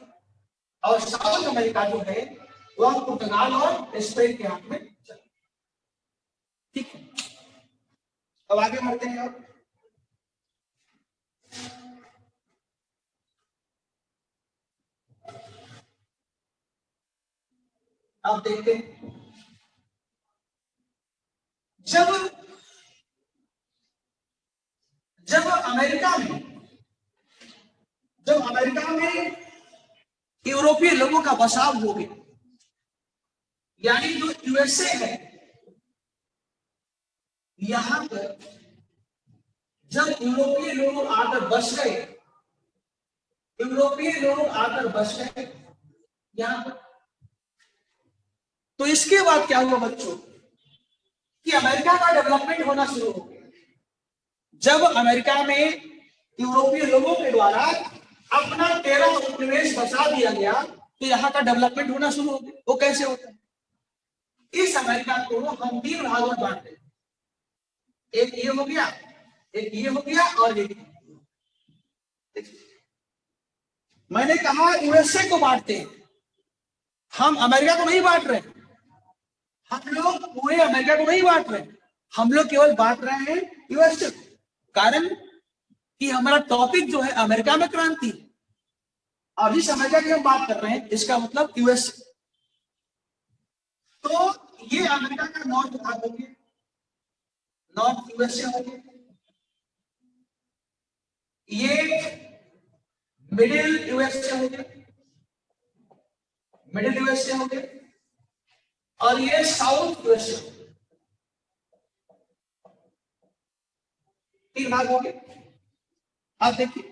और साउथ अमेरिका जो है वह पुर्तगाल और स्पेन के हाथ में चला गया। ठीक है, अब आगे बढ़ते हैं। अब देखते हैं जब अमेरिका में यूरोपीय लोगों का बसाव हो गया, यानी जो यूएसए है, यहां पर जब यूरोपीय लोग आकर बस गए, यहां पर, तो इसके बाद क्या हुआ बच्चों कि अमेरिका का डेवलपमेंट होना शुरू हो गया। जब अमेरिका में यूरोपीय लोगों के द्वारा अपना 13 उपनिवेश बसा दिया गया तो यहाँ का डेवलपमेंट होना शुरू हो गया। वो कैसे होता है? इस अमेरिका को हम 3 भागों में बांटते हैं। एक ये हो गया, और एक मैंने कहा यूएसए को बांटते हैं, हम अमेरिका को नहीं बांट रहे। हम लोग पूरे अमेरिका को नहीं बांट रहे, हम लोग केवल बांट रहे हैं यूएसए। कारण कि हमारा टॉपिक जो है अमेरिका में क्रांति, अभी अमेरिका की हम बात कर रहे हैं, इसका मतलब यूएस। तो ये अमेरिका का नॉर्थ भाग हो गया, नॉर्थ यूएसए हो गया। ये मिडिल यूएसए हो गया, मिडिल यूएसए हो गया, और ये साउथ यूएसए। तीन भाग हो गए। अब देखिए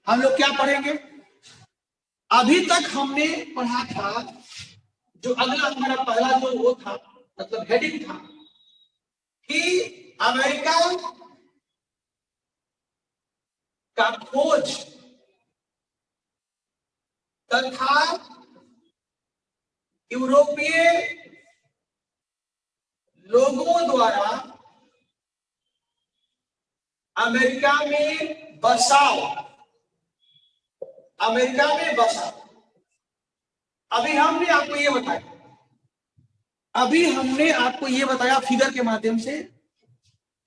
हम लोग क्या पढ़ेंगे। अभी तक हमने पढ़ा था, जो अगला हमारा पहला जो वो था, मतलब हेडिंग था कि अमेरिका का खोज तथा यूरोपीय लोगों द्वारा अमेरिका में बसाव, अमेरिका में बसाव। अभी हमने आपको ये बताया, अभी हमने आपको ये बताया फिगर के माध्यम से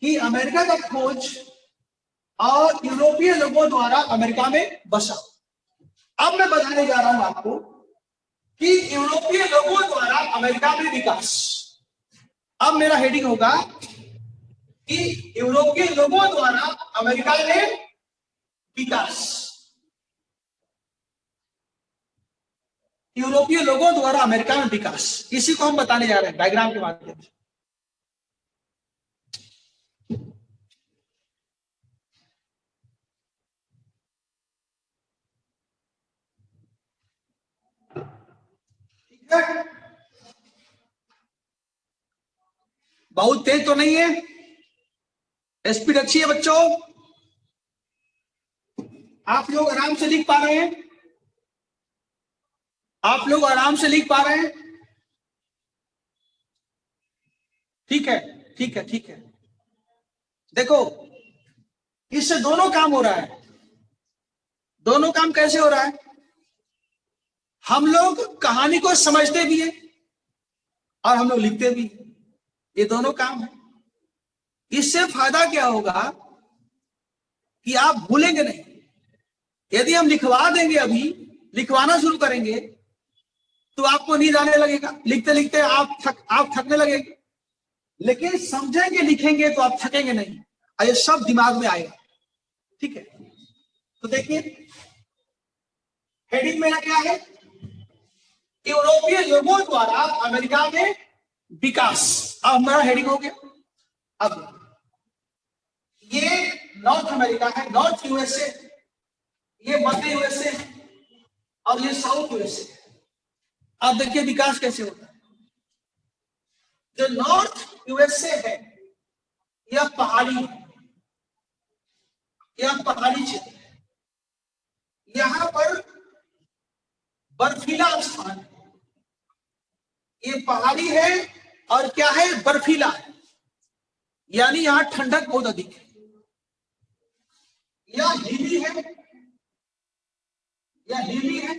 कि अमेरिका का खोज और यूरोपीय लोगों द्वारा अमेरिका में बसाव। अब मैं बताने जा रहा हूं आपको कि यूरोपीय लोगों द्वारा अमेरिका में विकास। अब मेरा हेडिंग होगा कि यूरोपीय लोगों द्वारा अमेरिका में विकास, यूरोपीय लोगों द्वारा अमेरिका में विकास, इसी को हम बताने जा रहे हैं डायग्राम के माध्यम से। ठीक है, बहुत तेज तो नहीं है, स्पीड अच्छी है बच्चों, आप लोग आराम से लिख पा रहे हैं, आप लोग आराम से लिख पा रहे हैं। ठीक है, ठीक है, ठीक है। देखो इससे दोनों काम हो रहा है। दोनों काम कैसे हो रहा है? हम लोग कहानी को समझते भी हैं और हम लोग लिखते भी, ये दोनों काम है। इससे फायदा क्या होगा कि आप भूलेंगे नहीं। यदि हम लिखवा देंगे, अभी लिखवाना शुरू करेंगे तो आपको नींद आने लगेगा, लिखते लिखते आप थकने लगेंगे। लेकिन समझेंगे लिखेंगे तो आप थकेंगे नहीं, और ये सब दिमाग में आएगा। ठीक है, तो देखिए हेडिंग मेरा क्या है, यूरोपीय लोगों द्वारा अमेरिका में विकास। अब हमारा हेडिंग हो गया। अब ये नॉर्थ अमेरिका है, नॉर्थ यूएसए, ये मध्य यूएसए और ये साउथ यूएसए। अब देखिए विकास कैसे होता है। जो नॉर्थ यूएसए है यह पहाड़ी है, यह पहाड़ी क्षेत्र है, यहां पर बर्फीला स्थान है, ये पहाड़ी है और क्या है, बर्फीला है, यानी यहां ठंडक बहुत अधिक है। यह हिली है, यह हिली है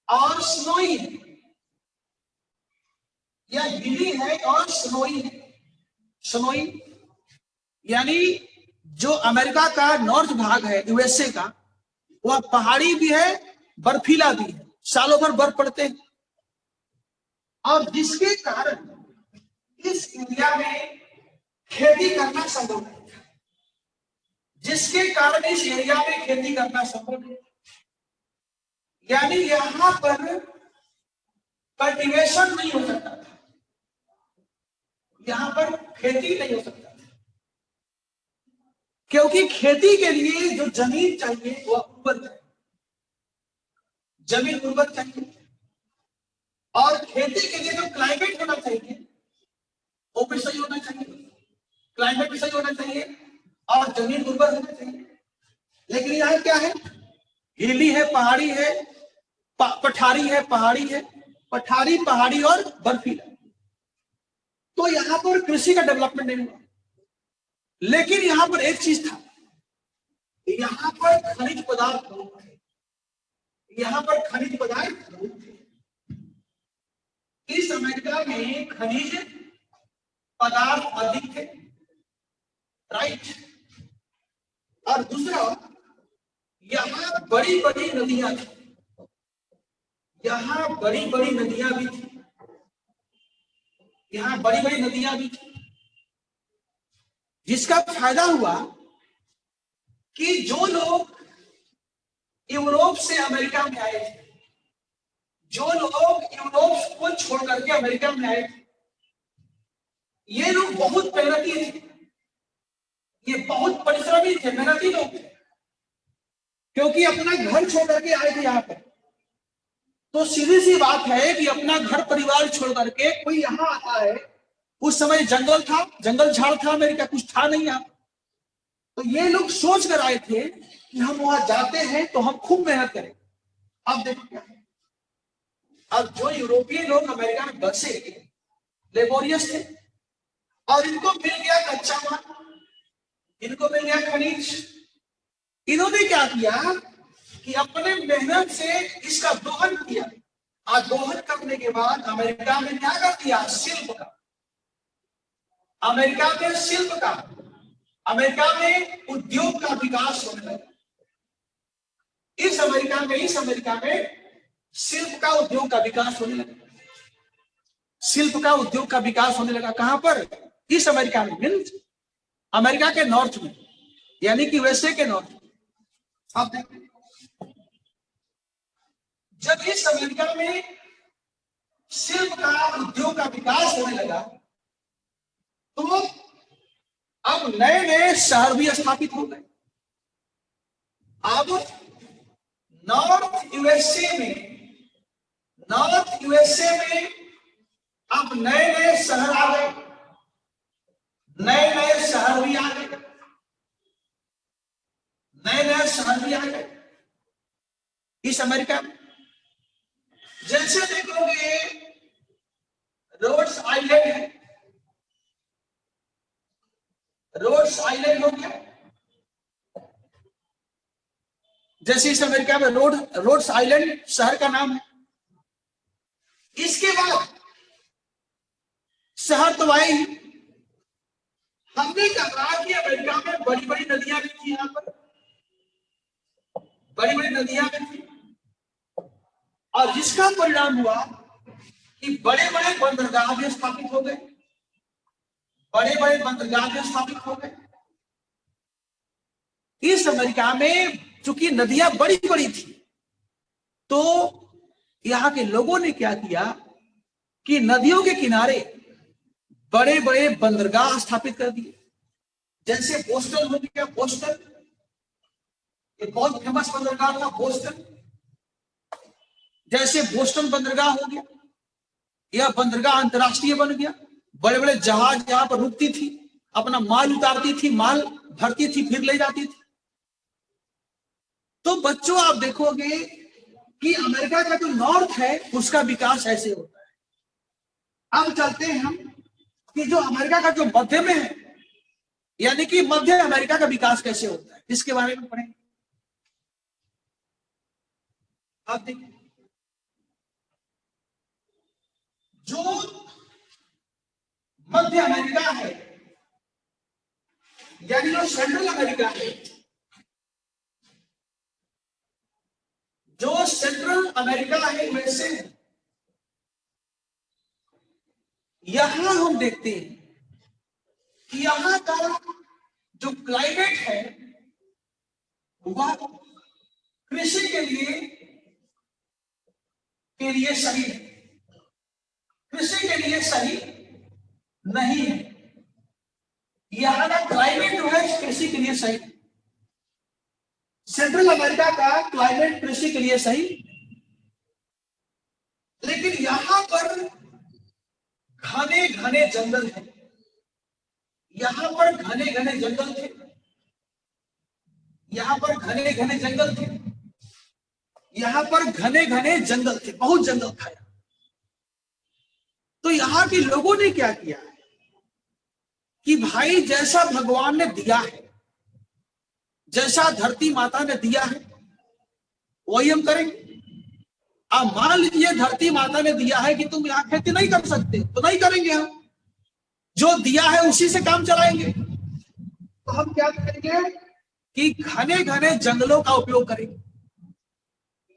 और स्नोई है, यह हिली है और स्नोई है। स्नोई यानी जो अमेरिका का नॉर्थ भाग है यूएसए का, वह पहाड़ी भी है, बर्फीला भी है, सालों भर बर्फ पड़ते हैं। और जिसके कारण इस एरिया में खेती करना संभव है, जिसके कारण इस एरिया में खेती करना संभव है, यानी यहां पर कल्टीवेशन नहीं हो सकता था, यहां पर खेती नहीं हो सकता था, क्योंकि खेती के लिए जो जमीन चाहिए वह उर्वर चाहिए, जमीन उर्वर चाहिए। और खेती के लिए जो क्लाइमेट होना चाहिए वो भी सही होना चाहिए, क्लाइमेट भी सही होना चाहिए और जमीन उर्वर होना चाहिए। लेकिन यहाँ क्या है, हिली है, पहाड़ी है, पठारी है, पहाड़ी है, पठारी, पहाड़ी और बर्फीला। तो यहां पर कृषि का डेवलपमेंट नहीं हुआ। लेकिन यहां पर एक चीज था, यहां पर खनिज पदार्थ बहुत थे, यहां पर खनिज पदार्थ बहुत थे। इस अमेरिका में खनिज पदार्थ अधिक थे, राइट। और दूसरा, यहां बड़ी बड़ी नदियां थी, यहां बड़ी बड़ी नदियां भी थी, यहां बड़ी बड़ी नदियां भी थी, जिसका फायदा हुआ कि जो लोग यूरोप से अमेरिका में आए थे, जो लोग यूरोप को छोड़ करके अमेरिका में आए थे, ये लोग बहुत मेहनती थे, ये बहुत परिश्रमी थे, मेहनती लोग थे, क्योंकि अपना घर छोड़ करके आए थे यहाँ पर। तो सीधी सी बात है कि अपना घर परिवार छोड़ करके कोई यहाँ आता है, उस समय जंगल था, जंगल झाड़ था, अमेरिका कुछ था नहीं यहाँ। तो ये लोग सोच कर आए थे कि हम वहां जाते हैं तो हम खूब मेहनत करें। अब देखो क्या है, अब जो यूरोपीय लोग अमेरिका में बसे लेबोरियस थे, और इनको मिल गया कच्चा माल, इनको मिल गया खनिज। इन्होंने क्या किया कि अपने मेहनत से इसका दोहन किया, और दोहन करने के बाद अमेरिका में क्या कर दिया, शिल्प का, अमेरिका में शिल्प का, अमेरिका में उद्योग का विकास होने लगा। इस अमेरिका में शिल्प का उद्योग का विकास होने लगा, शिल्प का उद्योग का विकास होने लगा। कहां पर, इस अमेरिका में, मीन्स अमेरिका के नॉर्थ में, यानी कि यूएसए के नॉर्थ में। आप देखिए, जब इस अमेरिका में शिल्प का उद्योग का विकास होने लगा, तो अब नए नए शहर भी स्थापित हो गए। अब नॉर्थ यूएसए में अब नए नए शहर आ गए, नए नए शहर भी आ गए, नए नए शहर भी आ गए इस अमेरिका में। जैसे देखोगे रोड्स आइलैंड है, रोड्स आइलैंड हो गया, जैसे इस अमेरिका में रोड्स आइलैंड शहर का नाम है। इसके बाद शहर तो आए ही, हमने कहा कि अमेरिका में बड़ी बड़ी नदियां भी थी, यहाँ पर बड़ी बड़ी नदियां भी थी, और जिसका परिणाम हुआ कि बड़े बड़े बंदरगाह भी स्थापित हो गए, बड़े बड़े बंदरगाह भी स्थापित हो गए इस अमेरिका में। चूंकि नदियां बड़ी बड़ी थी, तो यहां के लोगों ने क्या किया कि नदियों के किनारे बड़े बड़े बंदरगाह स्थापित कर दिए। जैसे बोस्टन हो गया, बोस्टन ये बहुत फेमस बंदरगाह था, बोस्टन। जैसे बोस्टन बंदरगाह हो गया, यह बंदरगाह अंतरराष्ट्रीय बन गया। बड़े बड़े जहाज यहां पर रुकती थी, अपना माल उतारती थी, माल भरती थी, फिर ले जाती थी। तो बच्चों आप देखोगे कि अमेरिका का जो नॉर्थ है उसका विकास ऐसे होता है। अब चलते हैं हम कि जो अमेरिका का जो मध्य में है, यानी कि मध्य अमेरिका का विकास कैसे होता है, इसके बारे में पढ़ेंगे। अब देखिए, जो मध्य अमेरिका है, यानी जो सेंट्रल अमेरिका है, जो सेंट्रल अमेरिका है वैसे यहां हम देखते हैं कि यहां का जो क्लाइमेट है वह कृषि के लिए सही है, कृषि के लिए सही नहीं है। यहां का क्लाइमेट जो है कृषि के लिए सही, सेंट्रल अमेरिका का क्लाइमेट कृषि के लिए सही, लेकिन यहां पर घने घने जंगल है, यहां पर घने घने जंगल थे, यहां पर घने घने जंगल थे, यहां पर घने घने जंगल थे, बहुत जंगल था। तो यहां के लोगों ने क्या किया कि भाई जैसा भगवान ने दिया है, जैसा धरती माता ने दिया है वही हम करेंगे। अब मान लीजिए धरती माता ने दिया है कि तुम यहां खेती नहीं कर सकते, तो नहीं करेंगे, हम जो दिया है उसी से काम चलाएंगे। तो हम क्या करेंगे कि घने घने जंगलों का उपयोग करेंगे।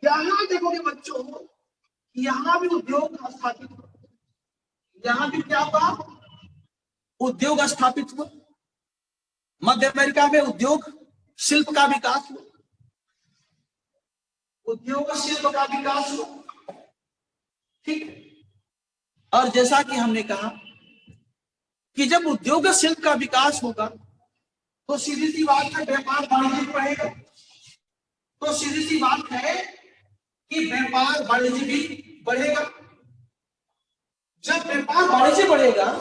यहां देखोगे बच्चों, यहां भी उद्योग स्थापित हुआ, यहां भी क्या हुआ, उद्योग स्थापित हुआ। मध्य अमेरिका में उद्योग शिल्प का विकास हुआ, उद्योग शिल्प का विकास हुआ, ठीक। और जैसा कि हमने कहा कि जब उद्योग शिल्प का विकास होगा तो सीधी सी बात है व्यापार वाणिज्य बढ़ेगा, तो सीधी सी बात है कि व्यापार वाणिज्य भी बढ़ेगा। जब व्यापार वाणिज्य बढ़ेगा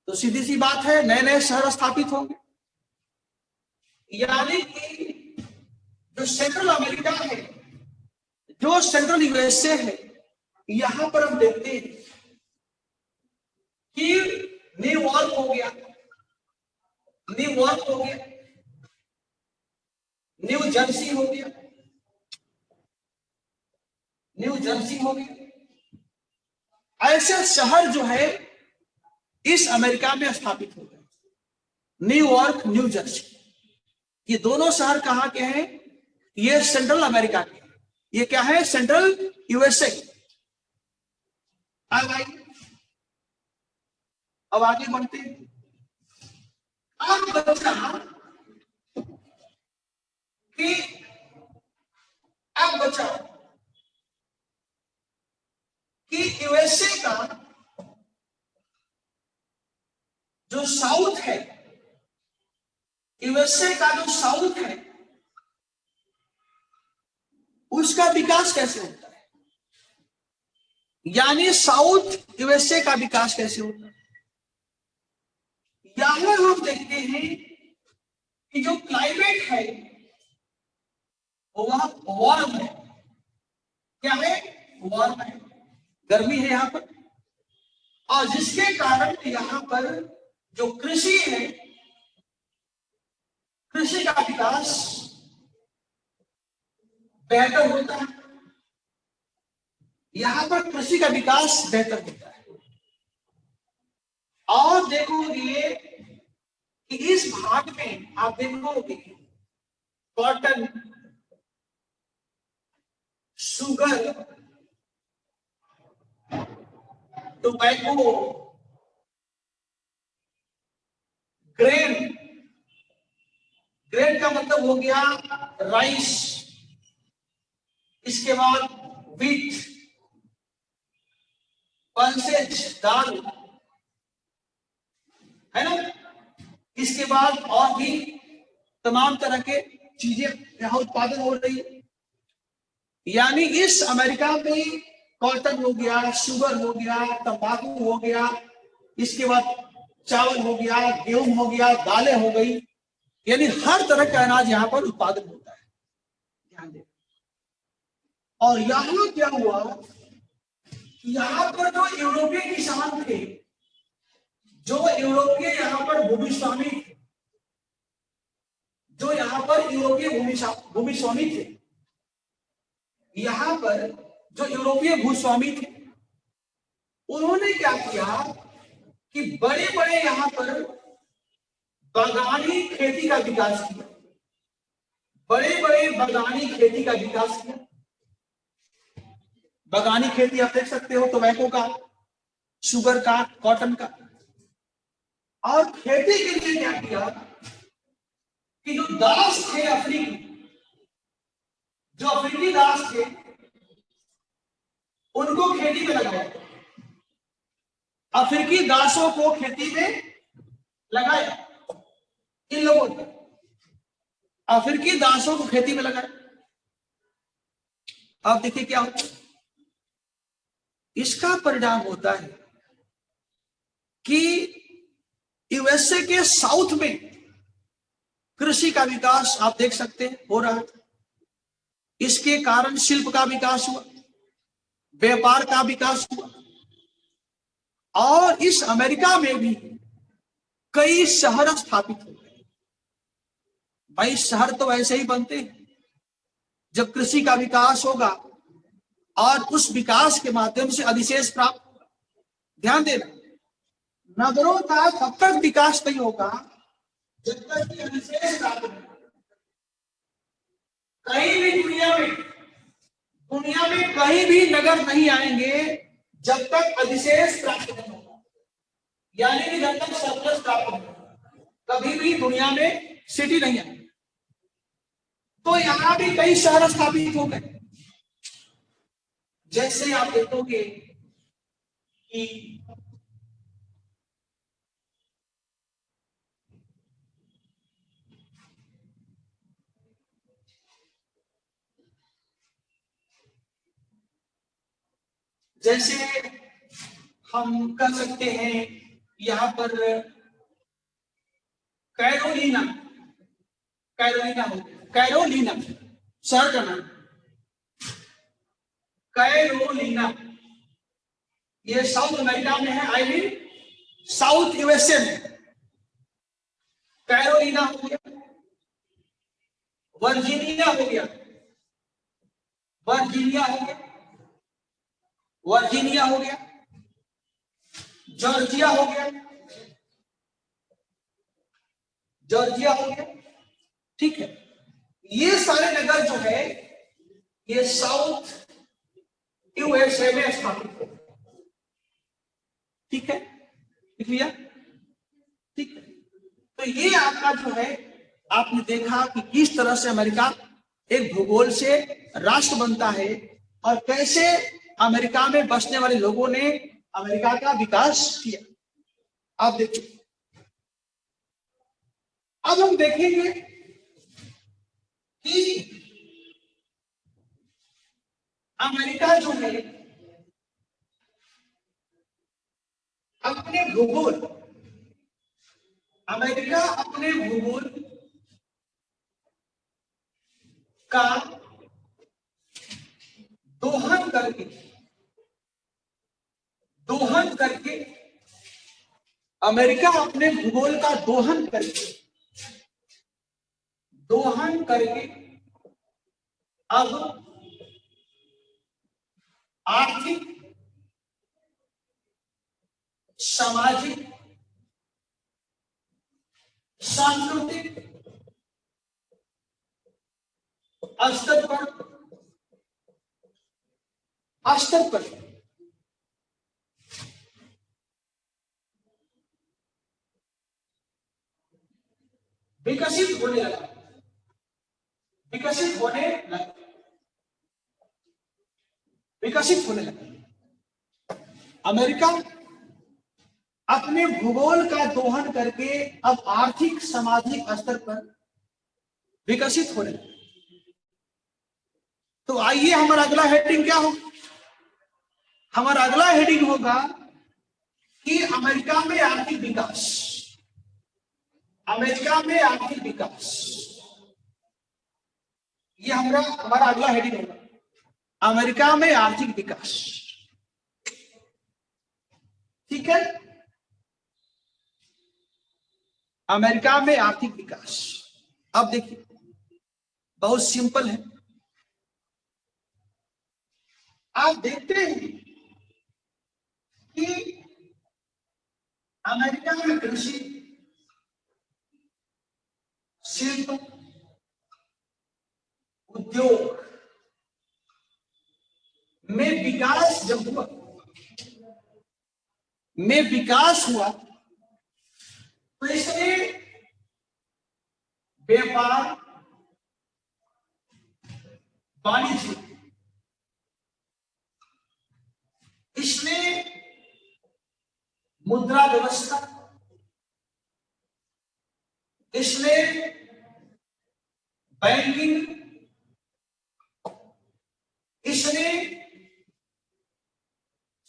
तो सीधी सी बात है नए नए शहर स्थापित होंगे, यानी कि जो सेंट्रल अमेरिका है, जो सेंट्रल यूएसए है, यहां पर हम देखते हैं कि न्यूयॉर्क हो गया, न्यूयॉर्क हो गया, न्यू जर्सी हो गया, न्यू जर्सी हो गया, ऐसे शहर जो है इस अमेरिका में स्थापित हो गए। न्यूयॉर्क, न्यू जर्सी, ये दोनों शहर कहां के हैं? ये सेंट्रल अमेरिका के, ये क्या है? Central USA. अब आगे बढ़ते हैं। अब बचा कि अब बचा कि यूएसए का जो साउथ है, यूएसए का जो साउथ है उसका विकास कैसे होता है, यानी साउथ यूएसए का विकास कैसे होता है। यहां हम देखते हैं कि जो क्लाइमेट है वह वार्म है। क्या है? वार्म है, गर्मी है यहां पर, और जिसके कारण यहां पर जो कृषि है, कृषि का विकास बेहतर होता है। यहां पर कृषि का विकास बेहतर होता है। और देखोगे कि इस भाग में आप देखोगे cotton, sugar, tobacco, grain, grain का मतलब हो गया राइस, इसके बाद व्हीट, पल्सेज, दाल, है ना, इसके बाद और भी तमाम तरह के चीजें यहां उत्पादन हो रही है। यानी इस अमेरिका में कॉटन हो गया, शुगर हो गया, तंबाकू हो गया, इसके बाद चावल हो गया, गेहूं हो गया, दालें हो गई, यानी हर तरह का अनाज यहाँ पर उत्पादन होता है। ध्यान दें। और यहां क्या हुआ, यहां पर जो यूरोपीय किसान थे, जो यूरोपीय यहाँ पर भूमिस्वामी थे, जो यहाँ पर यूरोपीय भूमिस्वामी थे, यहाँ पर जो यूरोपीय भूस्वामी थे, उन्होंने क्या किया कि बड़े बड़े यहाँ पर बागानी खेती का विकास किया, बड़े बड़े बागानी खेती का विकास किया। बागानी खेती आप देख सकते हो, टोबैको का, शुगर का, कॉटन का। और खेती के लिए क्या किया कि जो दास थे अफ्रीकी, जो अफ्रीकी दास थे, उनको खेती में लगाया, अफ्रीकी दासों को खेती में लगाया, इन लोगों ने अफ्रीकी दासों को खेती में लगाया। अब देखिए क्या होता है, इसका परिणाम होता है कि यूएसए के साउथ में कृषि का विकास आप देख सकते हैं हो रहा है। इसके कारण शिल्प का विकास हुआ, व्यापार का विकास हुआ, और इस अमेरिका में भी कई शहर स्थापित हो गए। भाई शहर तो ऐसे ही बनते हैं जब कृषि का विकास होगा और उस विकास के माध्यम से अधिशेष प्राप्त होगा। ध्यान देना, नगरों का तब तक विकास नहीं होगा जब तक कि अधिशेष प्राप्त नहीं होगा। कहीं भी दुनिया में कहीं भी नगर नहीं आएंगे जब तक अधिशेष प्राप्त नहीं होगा, यानी कि जब तक सरप्लस प्राप्त नहीं होगा, कभी भी दुनिया में सिटी नहीं है। तो यहां भी कई शहर स्थापित हो गए। जैसे आप देखोगे कि जैसे हम कर सकते हैं यहां पर कैरोलिना, कैरोलिना हो, कैरोलिना शहर का नाम कैरोलिना, ये साउथ अमेरिका में है, आई मीन साउथ यूएसए में। कैरोलिना हो गया, वर्जीनिया हो गया, वर्जीनिया हो गया, वर्जीनिया हो गया, जॉर्जिया हो गया, जॉर्जिया हो गया। ठीक है, ये सारे नगर जो है ये साउथ यूएसए में स्थापित है। ठीक है, लिख लिया? ठीक है, तो ये आपका जो है आपने देखा कि किस तरह से अमेरिका एक भूगोल से राष्ट्र बनता है और कैसे अमेरिका में बसने वाले लोगों ने अमेरिका का विकास किया। आप देखिए, अब हम देखेंगे कि अमेरिका जो है अपने भूगोल, अमेरिका अपने भूगोल का दोहन करके, दोहन करके, अमेरिका अपने भूगोल का दोहन करके, दोहन करके अब आर्थिक, सामाजिक, सांस्कृतिक स्तर पर विकसित होने लगा, विकसित होने लगा, विकसित होने लगा। अमेरिका अपने भूगोल का दोहन करके अब आर्थिक सामाजिक स्तर पर विकसित होने लगा। तो आइए हमारा अगला हेडिंग क्या होगा? हमारा अगला हेडिंग होगा कि अमेरिका में आर्थिक विकास, अमेरिका में आर्थिक विकास। ये हमारा अगला हेडिंग होगा, अमेरिका में आर्थिक विकास। ठीक है, अमेरिका में आर्थिक विकास। अब देखिए, बहुत सिंपल है। आप देखते हैं कि अमेरिका में कृषि, शिल्प, उद्योग में विकास जब हुआ, में विकास हुआ तो इसने व्यापार, वाणिज्य, इसने मुद्रा व्यवस्था, इसने बैंकिंग, इसने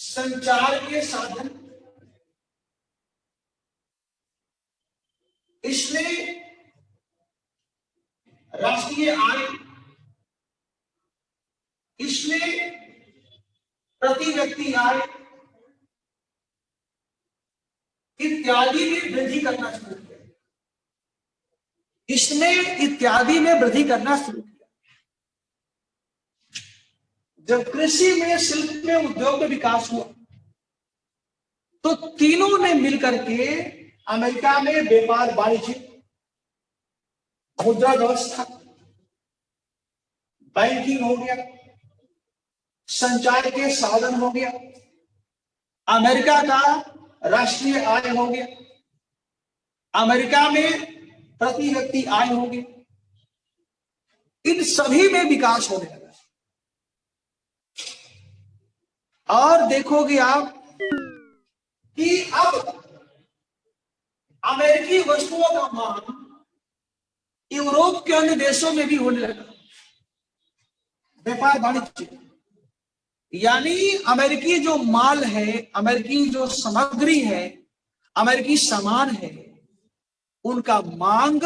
संचार के साधन, इसने राष्ट्रीय आय, इसने प्रति व्यक्ति आय इत्यादि में वृद्धि करना शुरू किया। इसने इत्यादि में वृद्धि करना शुरू किया। जब कृषि में, शिल्प में, उद्योग में विकास हुआ तो तीनों ने मिलकर के अमेरिका में व्यापार, वाणिज्य, मुद्रा व्यवस्था, बैंकिंग हो गया, संचार के साधन हो गया, अमेरिका का राष्ट्रीय आय हो गया, अमेरिका में प्रति व्यक्ति आय होगी, इन सभी में विकास होने लगा। और देखोगे आप कि अब अमेरिकी वस्तुओं का मांग यूरोप के अन्य देशों में भी होने लगा। व्यापार वाणिज्य, यानी अमेरिकी जो माल है, अमेरिकी जो सामग्री है, अमेरिकी सामान है, उनका मांग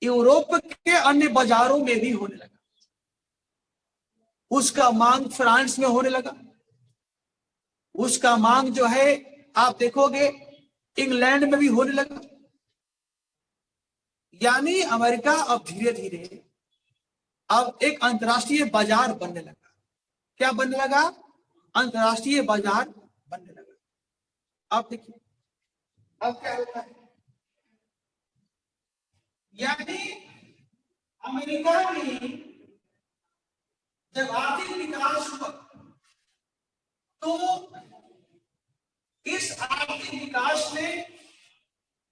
यूरोप के अन्य बाजारों में भी होने लगा। उसका मांग फ्रांस में होने लगा, उसका मांग जो है आप देखोगे इंग्लैंड में भी होने लगा। यानी अमेरिका अब धीरे धीरे अब एक अंतर्राष्ट्रीय बाजार बनने लगा। क्या बनने लगा? अंतर्राष्ट्रीय बाजार बनने लगा। आप देखिए अब क्या होता है, यानी अमेरिका में जब आर्थिक विकास हुआ तो इस आर्थिक विकास ने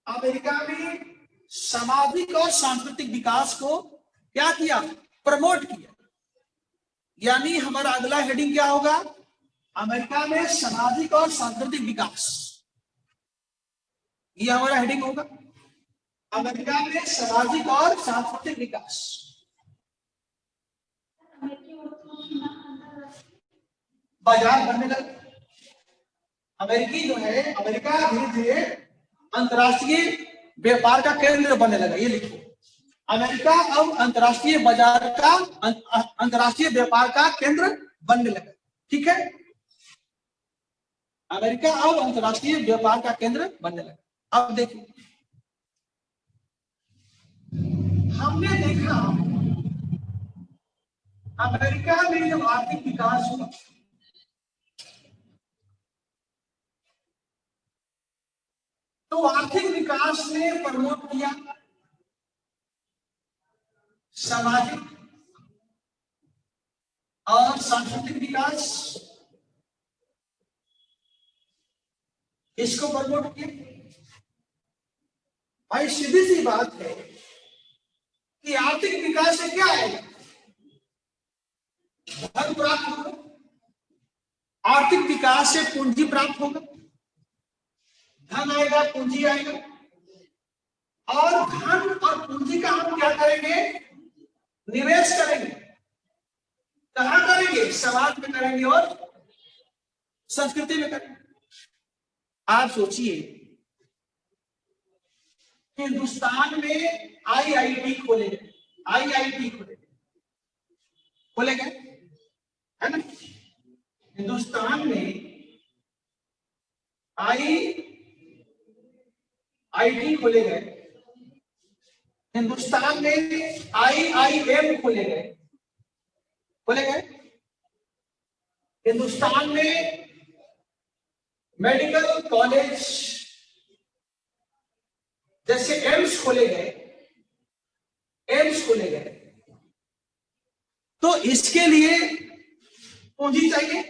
अमेरिका में सामाजिक और सांस्कृतिक विकास को क्या किया? प्रमोट किया। यानी हमारा अगला हेडिंग क्या होगा? अमेरिका में सामाजिक और सांस्कृतिक विकास, ये हमारा हेडिंग होगा। अमेरिका में सामाजिक और सांस्कृतिक विकास। बाजार बनने लगा। अमेरिकी जो है, अमेरिका धीरे धीरे अंतर्राष्ट्रीय व्यापार का केंद्र बनने लगा। ये लिखिए, अमेरिका अब अंतर्राष्ट्रीय बाजार का, अंतर्राष्ट्रीय व्यापार का केंद्र बनने लगा। ठीक है, अमेरिका अब अंतर्राष्ट्रीय व्यापार का केंद्र बनने लगा। अब देखिए, हमने देखा अमेरिका में जब आर्थिक विकास हुआ तो आर्थिक विकास ने प्रमोट किया सामाजिक और सांस्कृतिक विकास, इसको प्रमोट किया। भाई सीधी सी बात है कि आर्थिक विकास से क्या आएगा? धन प्राप्त होगा। आर्थिक विकास से पूंजी प्राप्त होगा, धन आएगा, पूंजी आएगा। और धन और पूंजी का हम क्या करेंगे? निवेश करेंगे। कहां करेंगे? समाज में करेंगे और संस्कृति में करेंगे। आप सोचिए, हिंदुस्तान में आईआईटी खोले गए, आईआईटी खोले गए, है ना? हिंदुस्तान में आईआईटी खोले गए, हिंदुस्तान में आईआईएम खोले गए, हिंदुस्तान में मेडिकल कॉलेज जैसे एम्स खोले गए। तो इसके लिए पूंजी चाहिए।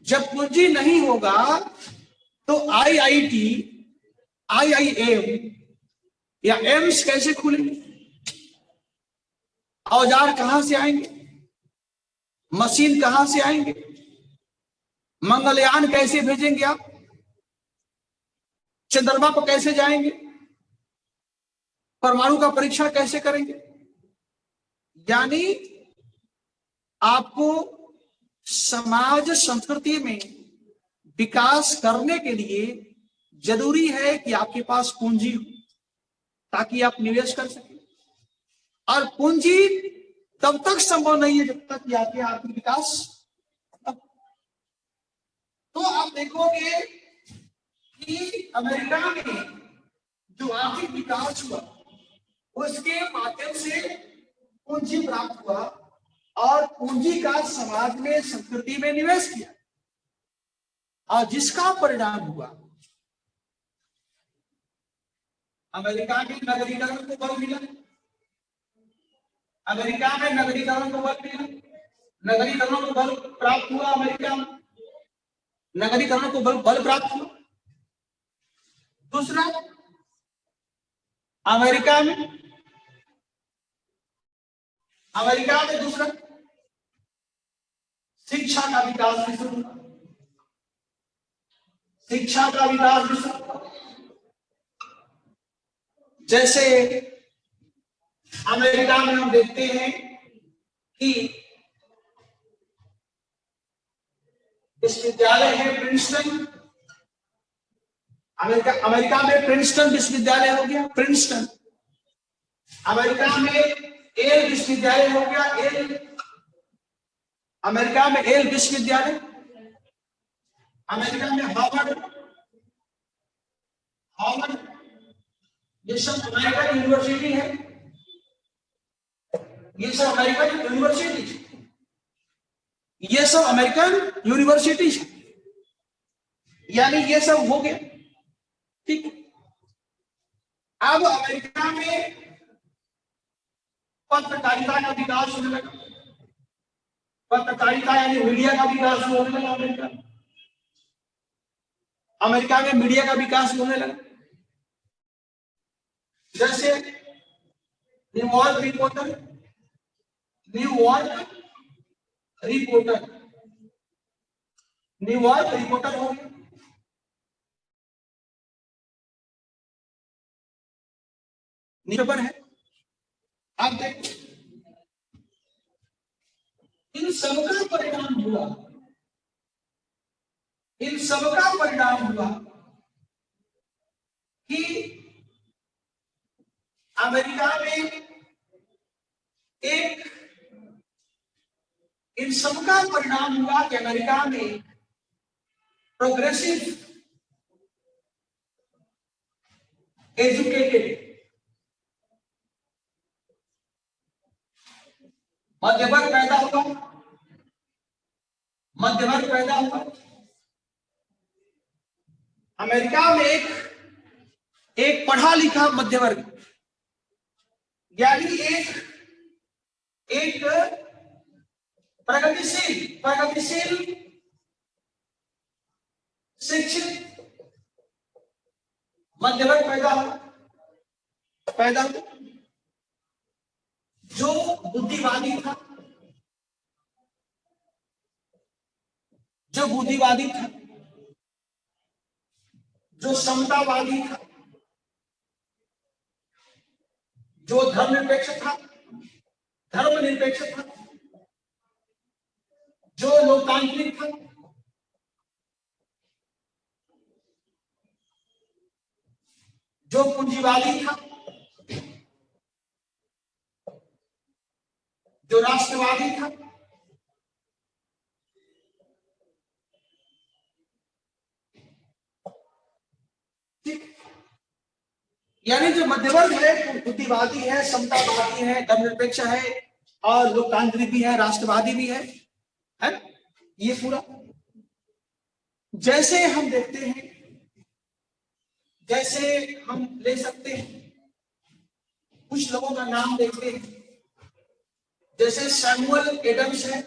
जब पूंजी नहीं होगा तो आईआईटी, आईआईएम या एम्स कैसे खुलेंगे? औजार कहां से आएंगे? मशीन कहां से आएंगे? मंगलयान कैसे भेजेंगे आप? चंद्रमा पर कैसे जाएंगे? परमाणु का परीक्षण कैसे करेंगे? यानी आपको समाज संस्कृति में विकास करने के लिए जरूरी है कि आपके पास पूंजी हो, ताकि आप निवेश कर सकें। और पूंजी तब तक संभव नहीं है जब तक कि आपके आर्थिक विकास। तो आप देखोगे कि अमेरिका में जो आर्थिक विकास हुआ उसके माध्यम से पूंजी प्राप्त हुआ और पूंजी का समाज में, संस्कृति में निवेश किया, और जिसका परिणाम हुआ अमेरिका में नगरीकरण को बल मिला। अमेरिका में नगरीकरण को बल मिला, नगरीकरण को बल प्राप्त हुआ। अमेरिका में नगरीकरण को बल प्राप्त हुआ। दूसरा, अमेरिका में दूसरा शिक्षा का विकास भी शुरू हुआ। शिक्षा का विकास भी शुरू हुआ। जैसे अमेरिका में हम देखते हैं कि विश्वविद्यालय है प्रिंसटन। अमेरिका में प्रिंसटन विश्वविद्यालय हो गया, प्रिंसटन। अमेरिका में एल विश्वविद्यालय हो गया, एल। अमेरिका में एल विश्वविद्यालय। अमेरिका में हार्वर्ड। ये सब अमेरिकन यूनिवर्सिटी है। ये सब अमेरिकन यूनिवर्सिटी, ये सब अमेरिकन यूनिवर्सिटी, यानी ये सब हो गया। ठीक। अब अमेरिका में पत्रकारिता का विकास होने लगा। पत्रकारिता यानी मीडिया का विकास होने लगा। अमेरिका में मीडिया का विकास होने लगा। जैसे न्यूयॉर्क रिपोर्टर, न्यूयॉर्क रिपोर्टर हो गया। न्यूज़पेपर है। आप देखो इन सबका परिणाम हुआ, कि अमेरिका में एक, इन सबका परिणाम हुआ कि अमेरिका में प्रोग्रेसिव एजुकेटेड मध्यवर्ग पैदा हुआ। अमेरिका में एक पढ़ा लिखा मध्यवर्ग, यानी एक प्रगतिशील शिक्षित मध्यवर्ग पैदा हुआ, जो बुद्धिवादी था, जो समतावादी था, जो धर्मनिरपेक्ष था, जो लोकतांत्रिक था, जो पूंजीवादी था, जो राष्ट्रवादी था। यानी जो मध्यवर्ग है बुद्धिवादी है, समतावादी है, धर्मनिरपेक्ष है और लोकतांत्रिक भी है, राष्ट्रवादी भी है ये पूरा। जैसे हम देखते हैं, जैसे हम ले सकते हैं कुछ लोगों का नाम देखते हैं, जैसे सैमुअल एडम्स है,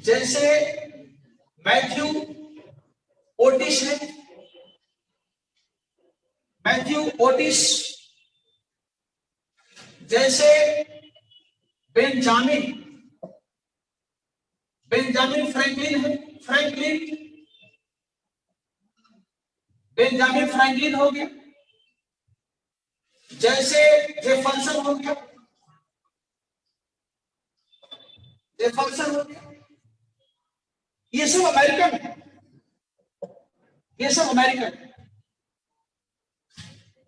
जैसे मैथ्यू ओटिस, जैसे बेंजामिन फ्रैंकलिन हो गया, जैसे जेफरसन हो गया, ये सब अमेरिकन है,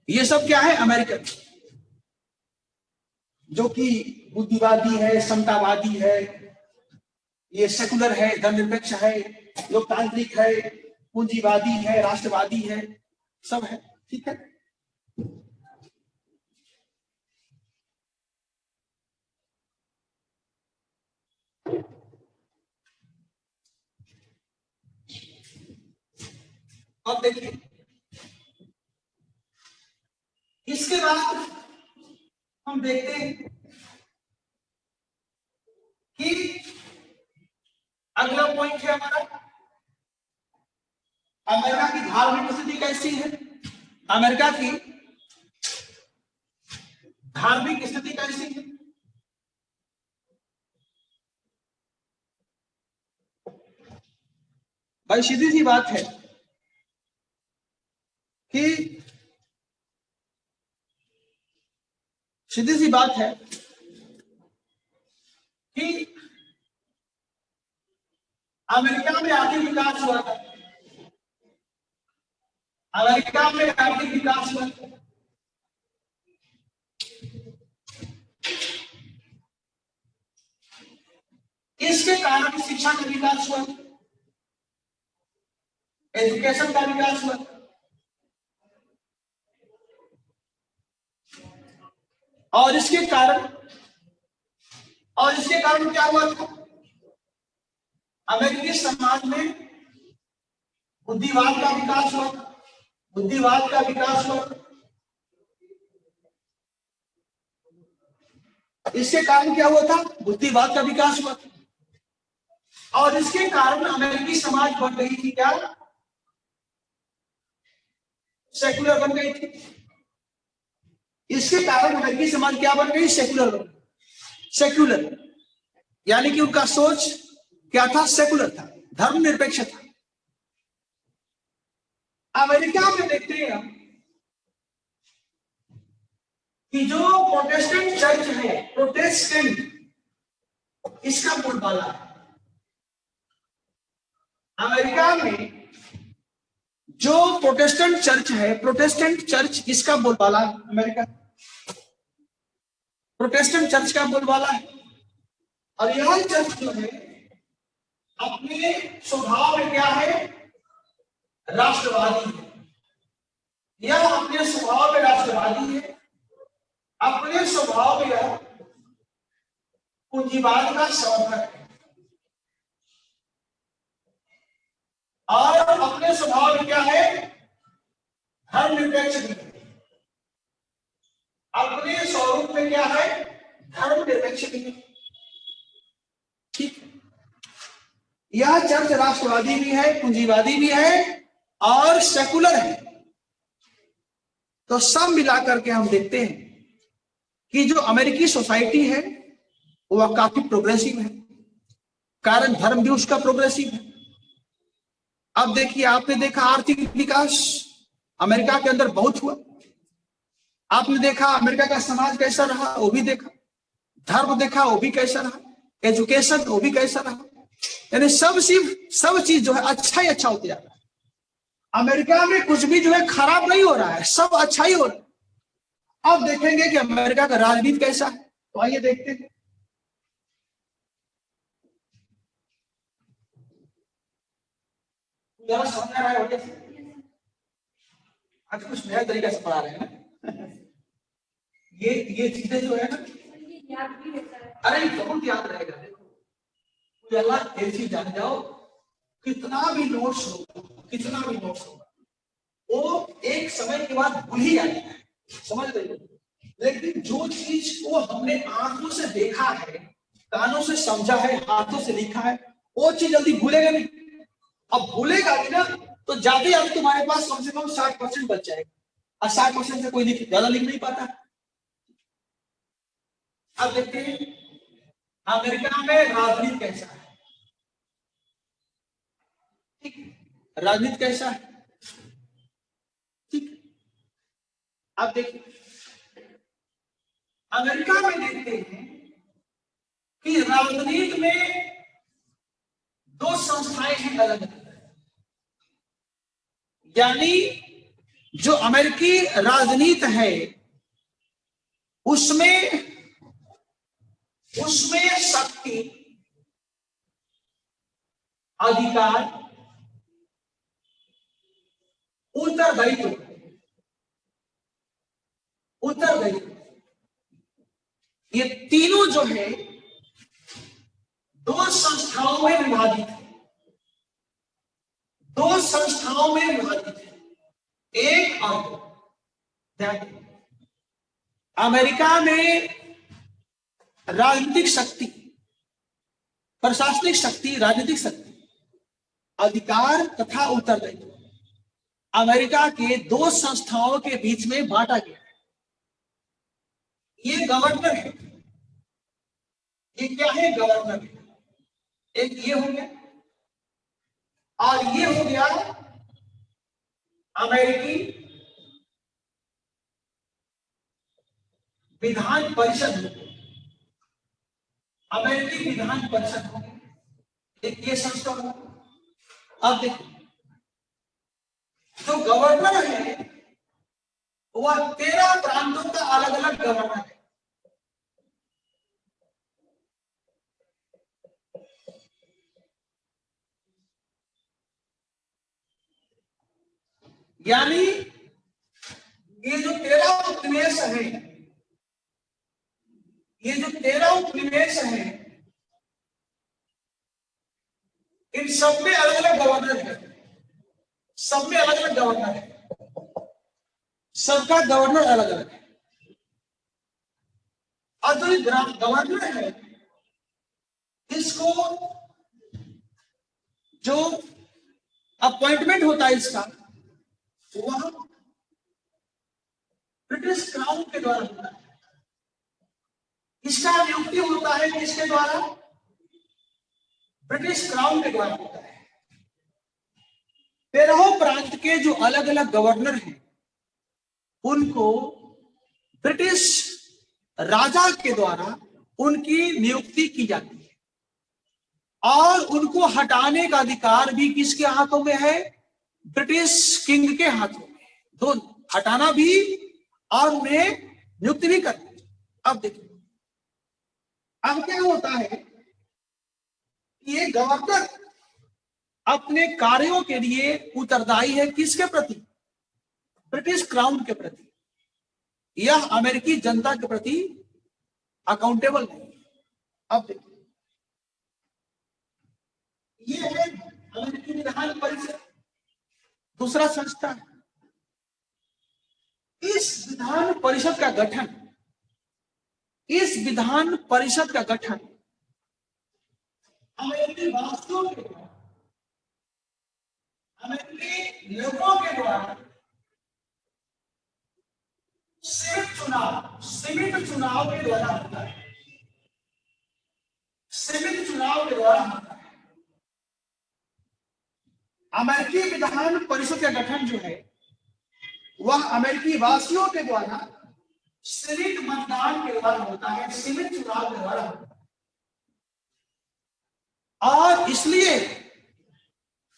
ये सब क्या है? अमेरिकन, जो कि बुद्धिवादी है, समतावादी है, ये सेकुलर है, धर्मनिरपेक्ष है, लोकतांत्रिक है, पूंजीवादी है, राष्ट्रवादी है, सब है। ठीक है। अब देखिए, इसके बाद हम देखते हैं कि अगला पॉइंट है हमारा अमेरिका की धार्मिक स्थिति कैसी है? अमेरिका की धार्मिक स्थिति कैसी है? भाई सीधी सी बात है कि सीधी सी बात है कि अमेरिका में आर्थिक विकास हुआ था। अमेरिका में आर्थिक विकास हुआ था। इसके कारण शिक्षा का विकास हुआ, एजुकेशन का विकास हुआ। और इसके कारण क्या हुआ था? अमेरिकी समाज में बुद्धिवाद का विकास हुआ। बुद्धिवाद का विकास हुआ। इसके कारण क्या हुआ था? बुद्धिवाद का विकास हुआ। और इसके कारण अमेरिकी समाज बन गई थी क्या? सेकुलर बन गई थी। इसके कारण अमेरिकी समाज क्या बन गई? सेकुलर बन गई। सेकुलर यानी कि उनका सोच क्या था? सेकुलर था, धर्मनिरपेक्ष था। अमेरिका में देखते हैं हम कि जो प्रोटेस्टेंट चर्च है, प्रोटेस्टेंट इसका बोलबाला है। अमेरिका में जो प्रोटेस्टेंट चर्च है, प्रोटेस्टेंट चर्च इसका बोलबाला है। अमेरिका प्रोटेस्टेंट चर्च का बोलबाला है। और यह चर्च जो है अपने स्वभाव में क्या है? राष्ट्रवादी है। यह अपने स्वभाव में राष्ट्रवादी है। अपने स्वभाव में यह पूंजीवाद का समर्थक है। और अपने स्वभाव में क्या है? धर्मनिरपेक्ष भी। अपने स्वरूप में क्या है? धर्मनिरपेक्ष भी। ठीक। यह चर्च राष्ट्रवादी भी है, पूंजीवादी भी है और सेकुलर है। तो सब मिलाकर के हम देखते हैं कि जो अमेरिकी सोसाइटी है वह काफी प्रोग्रेसिव है। कारण धर्म भी उसका प्रोग्रेसिव है। अब देखिए, आपने देखा आर्थिक विकास अमेरिका के अंदर बहुत हुआ। आपने देखा अमेरिका का समाज कैसा रहा, वो भी देखा। धर्म देखा, वो भी कैसा रहा। एजुकेशन, वो भी कैसा रहा। यानी सब चीज जो है अच्छा ही अच्छा होते जा रहा है। अमेरिका में कुछ भी जो है खराब नहीं हो रहा है, सब अच्छा ही हो रहा है। अब देखेंगे कि अमेरिका का राजनीति कैसा है, तो आइए देखते हैं। समझ आ रहा है? आज कुछ नया तरीका से पढ़ा रहे हैं ना। ये चीजें जो है ना, अरे बहुत याद रहेगा। देखो अल्लाह एक चीज जान जाओ, कितना भी नोट्स होगा वो एक समय के बाद भूल ही जाता है, समझ रहे हो? लेकिन जो चीज को हमने आंखों से देखा है, कानों से समझा है, हाथों से लिखा है, वो चीज जल्दी भूलेगा नहीं। अब भूलेगा भी ना तो जाते जाते तुम्हारे पास कम से कम 60% बच जाएगा। और 60% से कोई ज्यादा लिख नहीं पाता। अब देखते हैं अमेरिका में राजनीति कैसा है। ठीक, राजनीति कैसा है? ठीक, अब देखिए अमेरिका में देखते हैं कि राजनीति में दो संस्थाएं हैं अलग अलग। यानी जो अमेरिकी राजनीति है उसमें शक्ति, अधिकार, उत्तरदायित्व ये तीनों जो है दो संस्थाओं में विभाजित है। एक और दो। अमेरिका में राजनीतिक शक्ति, प्रशासनिक शक्ति, राजनीतिक शक्ति, अधिकार तथा उत्तरदायित्व, अमेरिका के दो संस्थाओं के बीच में बांटा गया है। ये गवर्नर है, ये क्या है, गवर्नर है। एक ये हो गया और ये हो गया अमेरिकी विधान परिषद हो गया, अमेरिकी विधान परिषद हो गया, एक ये संस्था हो। अब देखो, जो गवर्नर है वह 13 प्रांतों का अलग अलग गवर्नर है। यानी ये जो 13 उपनिवेश है, ये जो 13 उपनिवेश है, इन सब में अलग अलग गवर्नर है, सब में अलग अलग गवर्नर है, सबका गवर्नर अलग अलग है। और जो गवर्नर है, इसको जो अपॉइंटमेंट होता है इसका, वह ब्रिटिश क्राउन के द्वारा होता है। इसका नियुक्ति होता है किसके द्वारा, ब्रिटिश क्राउन के द्वारा होता है। 13 प्रांत के जो अलग अलग गवर्नर हैं, उनको ब्रिटिश राजा के द्वारा उनकी नियुक्ति की जाती है और उनको हटाने का अधिकार भी किसके हाथों में है, ब्रिटिश किंग के हाथों में। दोनों, हटाना भी और उन्हें नियुक्ति भी करना। अब देखिए, अब क्या होता है, ये गवर्नर अपने कार्यों के लिए उत्तरदायी है किसके प्रति, ब्रिटिश क्राउन के प्रति। यह अमेरिकी जनता के प्रति अकाउंटेबल नहीं। अब देखिए, ये है अमेरिकी विधान परिषद, दूसरा संस्था है। इस विधान परिषद का गठन, इस विधान परिषद का गठन अमेरिकी वासियों के द्वारा, अमेरिकी लोगों के द्वारा सीमित चुनाव के द्वारा होता है, सीमित चुनाव के द्वारा होता है। अमेरिकी विधान परिषद का गठन जो है, वह अमेरिकी वासियों के द्वारा सीमित मतदान के द्वारा होता है, सीमित चुनाव के द्वारा होता है। और इसलिए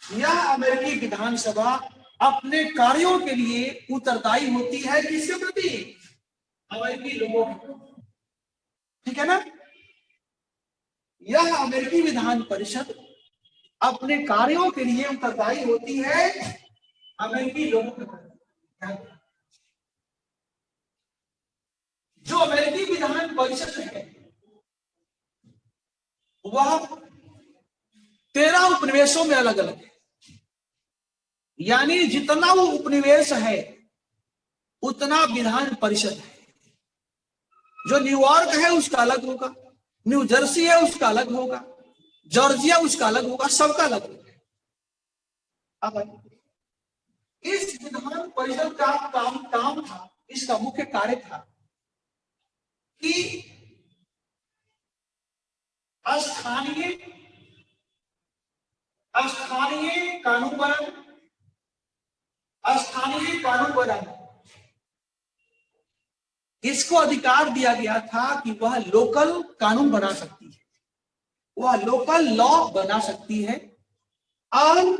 यह अमेरिकी विधानसभा अपने कार्यों के लिए उत्तरदायी होती है किसके प्रति, अमेरिकी लोगों के। ठीक है ना। यह अमेरिकी विधान परिषद अपने कार्यों के लिए उत्तरदायी होती है अमेरिकी लोगों के प्रति। जो अमेरिकी विधान परिषद है, वह 13 उपनिवेशों में अलग अलग है। यानी जितना वो उपनिवेश है उतना विधान परिषद है। जो न्यूयॉर्क है उसका अलग होगा, न्यू जर्सी है उसका अलग होगा, जॉर्जिया उसका अलग होगा, सबका अलग होगा। अब इस विधान परिषद का काम था, इसका मुख्य कार्य था कि स्थानीय कानून बनाना, इसको अधिकार दिया गया था कि वह लोकल कानून बना सकती है, वह लोकल लॉ बना सकती है और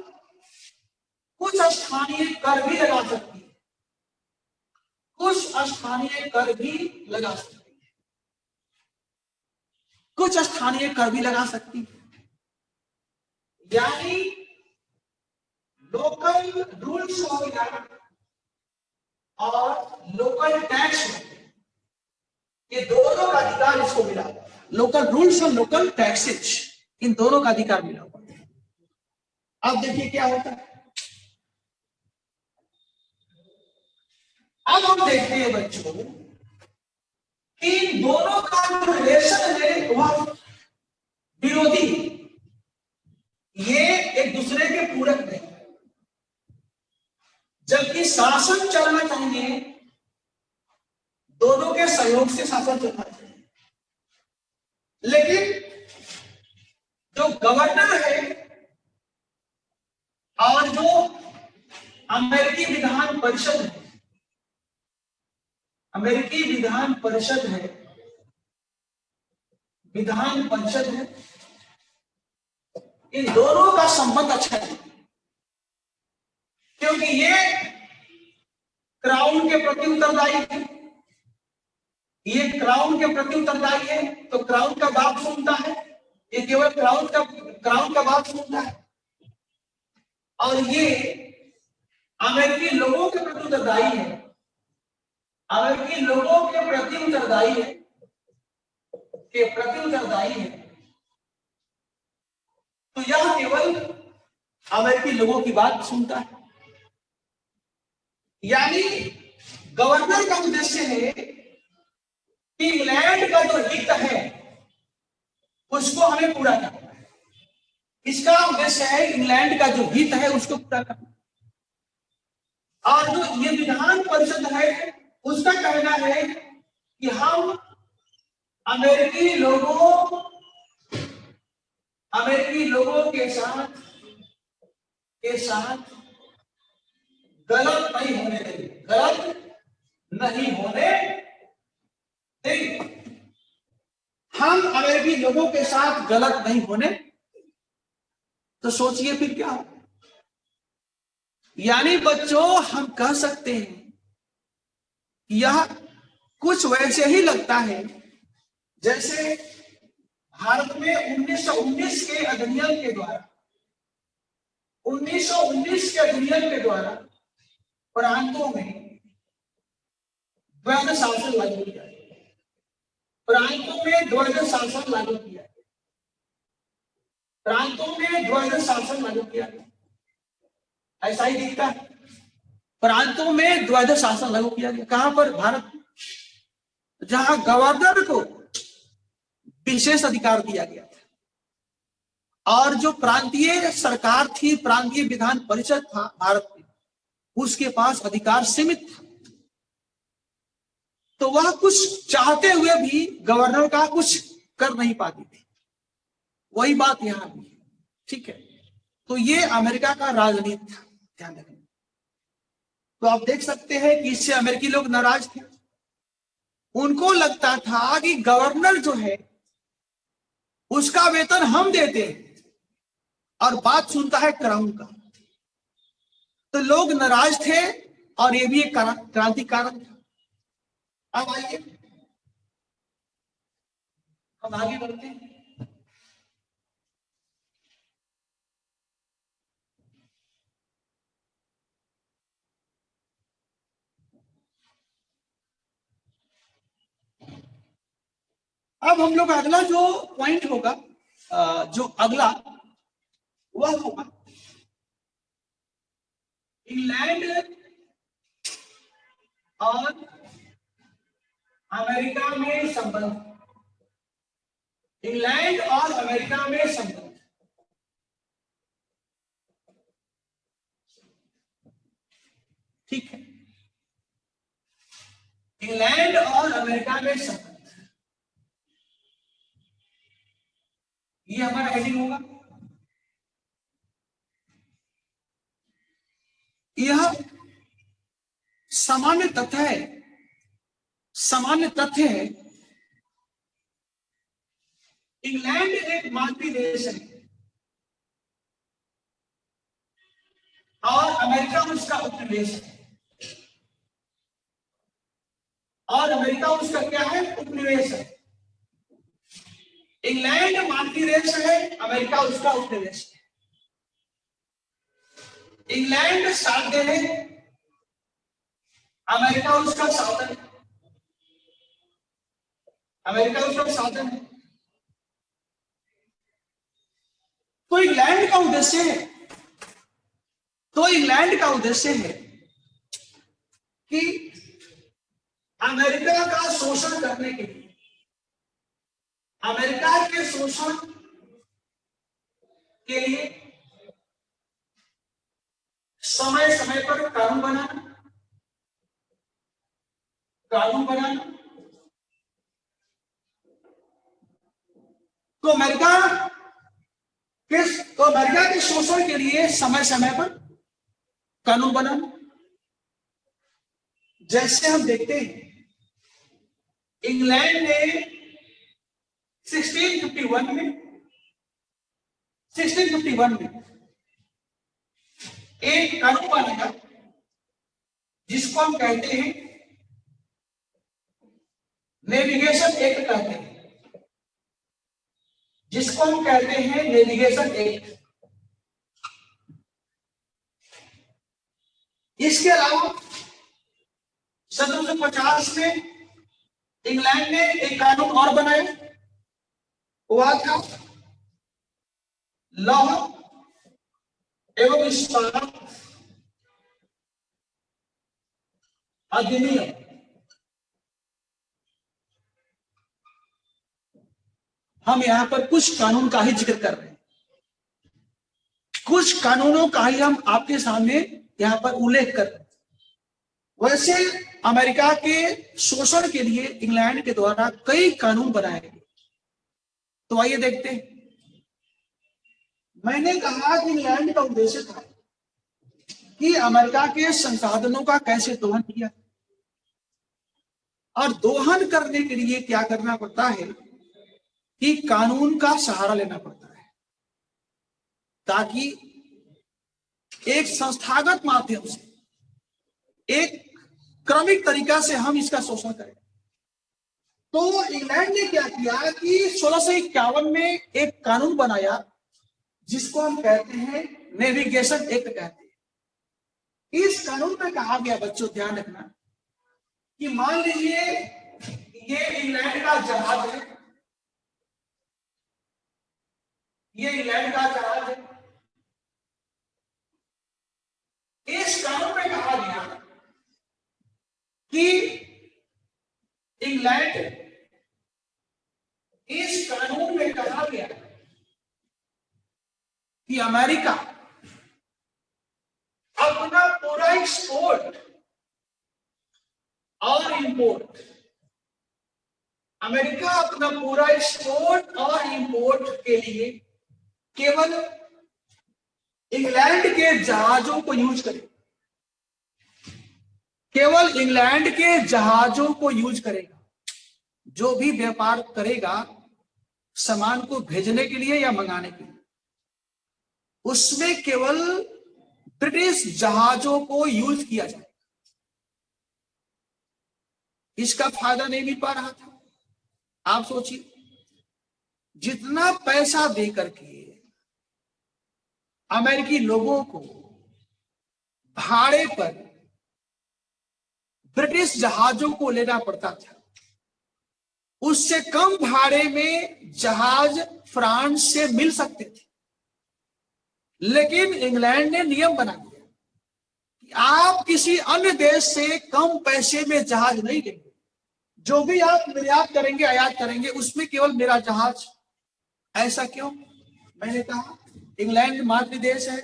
कुछ स्थानीय कर भी लगा सकती है, कुछ स्थानीय कर भी लगा सकती है, कुछ स्थानीय कर भी लगा सकती है। यानी लोकल रूल्स हो गया और लोकल टैक्स, ये दोनों का अधिकार इसको मिला। लोकल रूल्स और लोकल टैक्सेज, इन दोनों का अधिकार मिला हुआ। अब देखिए क्या होता है। अब हम देखते हैं बच्चों कि इन दोनों का जो रिलेशन है वह विरोधी, ये एक दूसरे के पूरक नहीं। जबकि शासन चलना चाहिए, दोनों के सहयोग से शासन चलना चाहिए। लेकिन जो गवर्नर है और जो अमेरिकी विधान परिषद है, अमेरिकी विधान परिषद है, विधान परिषद है, इन दोनों का संबंध अच्छा है, क्योंकि ये क्राउन के प्रति उत्तरदायी है। ये क्राउन के प्रति उत्तरदायी है, तो क्राउन का बात सुनता है, ये केवल क्राउन का बात सुनता है। और ये अमेरिकी लोगों के प्रति उत्तरदायी है, अमेरिकी लोगों के प्रति उत्तरदायी है, तो यह केवल अमेरिकी लोगों की बात सुनता है। यानी गवर्नर का उद्देश्य है कि इंग्लैंड का जो हित है उसको हमें पूरा करना है। इसका उद्देश्य है इंग्लैंड का जो हित है उसको पूरा करना। और जो ये विधान परिषद है उसका कहना है कि हम अमेरिकी लोगों के साथ गलत नहीं होने देंगे, गलत नहीं होने देंगे। हम अमेरिकी लोगों के साथ गलत नहीं होने, तो सोचिए फिर क्या हो। यानी बच्चों हम कह सकते हैं यह कुछ वैसे ही लगता है जैसे भारत में 1919 के अधिनियम के द्वारा 1919 के अधिनियम के द्वारा प्रांतों में द्वैध शासन लागू किया गया। प्रांतों में द्वैध शासन लागू किया गया। प्रांतों में द्वैध शासन लागू किया गया। ऐसा ही दिखता है। प्रांतों में द्वैध शासन लागू किया गया। कहां पर? भारत में, जहां गवर्नर को विशेष अधिकार दिया गया था और जो प्रांतीय सरकार थी, प्रांतीय विधान परिषद था भारत में, उसके पास अधिकार सीमित था। तो वह कुछ चाहते हुए भी गवर्नर का कुछ कर नहीं पाती थी। वही बात यहां भी है। ठीक है, तो ये अमेरिका का राजनीति था, ध्यान रखना। तो आप देख सकते हैं कि इससे अमेरिकी लोग नाराज थे। उनको लगता था कि गवर्नर जो है उसका वेतन हम देते हैं और बात सुनता है क्राउन का। तो लोग नाराज थे और ये भी एक क्रांतिकारक था। अब आइए हम आगे बढ़ते हैं। अब हम लोग अगला जो पॉइंट होगा, जो अगला वह होगा इंग्लैंड और अमेरिका में संबंध। इंग्लैंड और अमेरिका में संबंध। ठीक है, इंग्लैंड और अमेरिका में संबंध, ये हमारा हेडिंग होगा। यह सामान्य तथ्य है, सामान्य तथ्य है। इंग्लैंड एक मातृ देश है और अमेरिका उसका उपनिवेश है। और अमेरिका उसका क्या है? उपनिवेश है। इंग्लैंड मातृ देश है, अमेरिका उसका उपनिवेश है। इंग्लैंड साध्य है, अमेरिका उसका साधन है। अमेरिका उसका साधन है। तो इंग्लैंड का उद्देश्य है, तो इंग्लैंड का उद्देश्य है कि अमेरिका का शोषण करने के लिए, अमेरिका के शोषण के लिए समय समय पर कानून बनाना। तो अमेरिका के शोषण के लिए समय समय पर कानून बनाना। जैसे हम देखते हैं इंग्लैंड ने 1651 में एक कानून बनाया जिसको हम कहते हैं नेविगेशन एक्ट कहते हैं, नेविगेशन एक्ट। इसके अलावा 1750 में इंग्लैंड ने एक कानून और बनाया, हुआ था लौह एवं इस्पात अधिनियम। हम यहां पर कुछ कानून का ही जिक्र कर रहे हैं, कुछ कानूनों का ही हम आपके सामने यहां पर उल्लेख कर रहे हैं। वैसे अमेरिका के शोषण के लिए इंग्लैंड के द्वारा कई कानून बनाए गए। तो आइए देखते हैं। मैंने कहा कि इंग्लैंड का उद्देश्य था कि अमेरिका के संसाधनों का कैसे दोहन किया, और दोहन करने के लिए क्या करना पड़ता है कि कानून का सहारा लेना पड़ता है, ताकि एक संस्थागत माध्यम से, एक क्रमिक तरीका से हम इसका शोषण करें। तो इंग्लैंड ने क्या किया कि 1651 में एक कानून बनाया जिसको हम कहते हैं नेविगेशन एक्ट कहते हैं। इस कानून में कहा गया, बच्चों ध्यान रखना, कि मान लीजिए ये इंग्लैंड का जहाज है, इस कानून में कहा गया कि इस कानून में कहा गया कि अमेरिका अपना पूरा एक्सपोर्ट और इंपोर्ट, अमेरिका अपना पूरा एक्सपोर्ट और इंपोर्ट के लिए केवल इंग्लैंड के जहाजों को यूज करे, केवल इंग्लैंड के जहाजों को यूज करेगा। जो भी व्यापार करेगा सामान को भेजने के लिए या मंगाने के लिए, उसमें केवल ब्रिटिश जहाजों को यूज किया जाए। इसका फायदा नहीं मिल पा रहा था। आप सोचिए, जितना पैसा देकर के अमेरिकी लोगों को भाड़े पर ब्रिटिश जहाजों को लेना पड़ता था, उससे कम भाड़े में जहाज फ्रांस से मिल सकते थे। लेकिन इंग्लैंड ने नियम बना दिया कि आप किसी अन्य देश से कम पैसे में जहाज नहीं लेंगे, जो भी आप निर्यात करेंगे, आयात करेंगे, उसमें केवल मेरा जहाज। ऐसा क्यों? मैंने कहा इंग्लैंड मातृ देश है,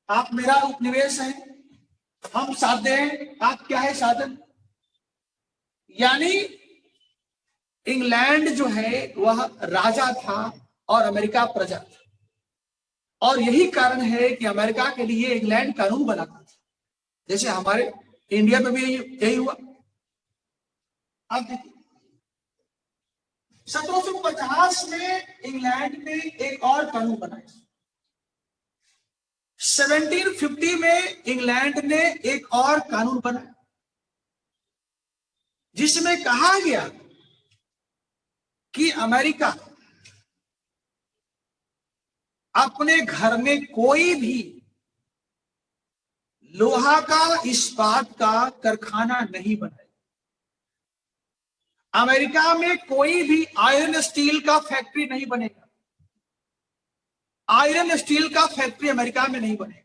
आप मेरा उपनिवेश है, हम साध्य हैं, आप क्या है? साधन। यानी इंग्लैंड जो है वह राजा था और अमेरिका प्रजा था, और यही कारण है कि अमेरिका के लिए इंग्लैंड कानून बनाता था। जैसे हमारे इंडिया में भी यही हुआ। अब देखिए 1750 में इंग्लैंड ने एक और कानून बनाया। 1750 में इंग्लैंड ने एक और कानून बनाया जिसमें कहा गया कि अमेरिका अपने घर में कोई भी लोहा का, इस्पात का कारखाना नहीं बनाए। अमेरिका में कोई भी आयरन स्टील का फैक्ट्री नहीं बनेगा। आयरन स्टील का फैक्ट्री अमेरिका में नहीं बनेगा।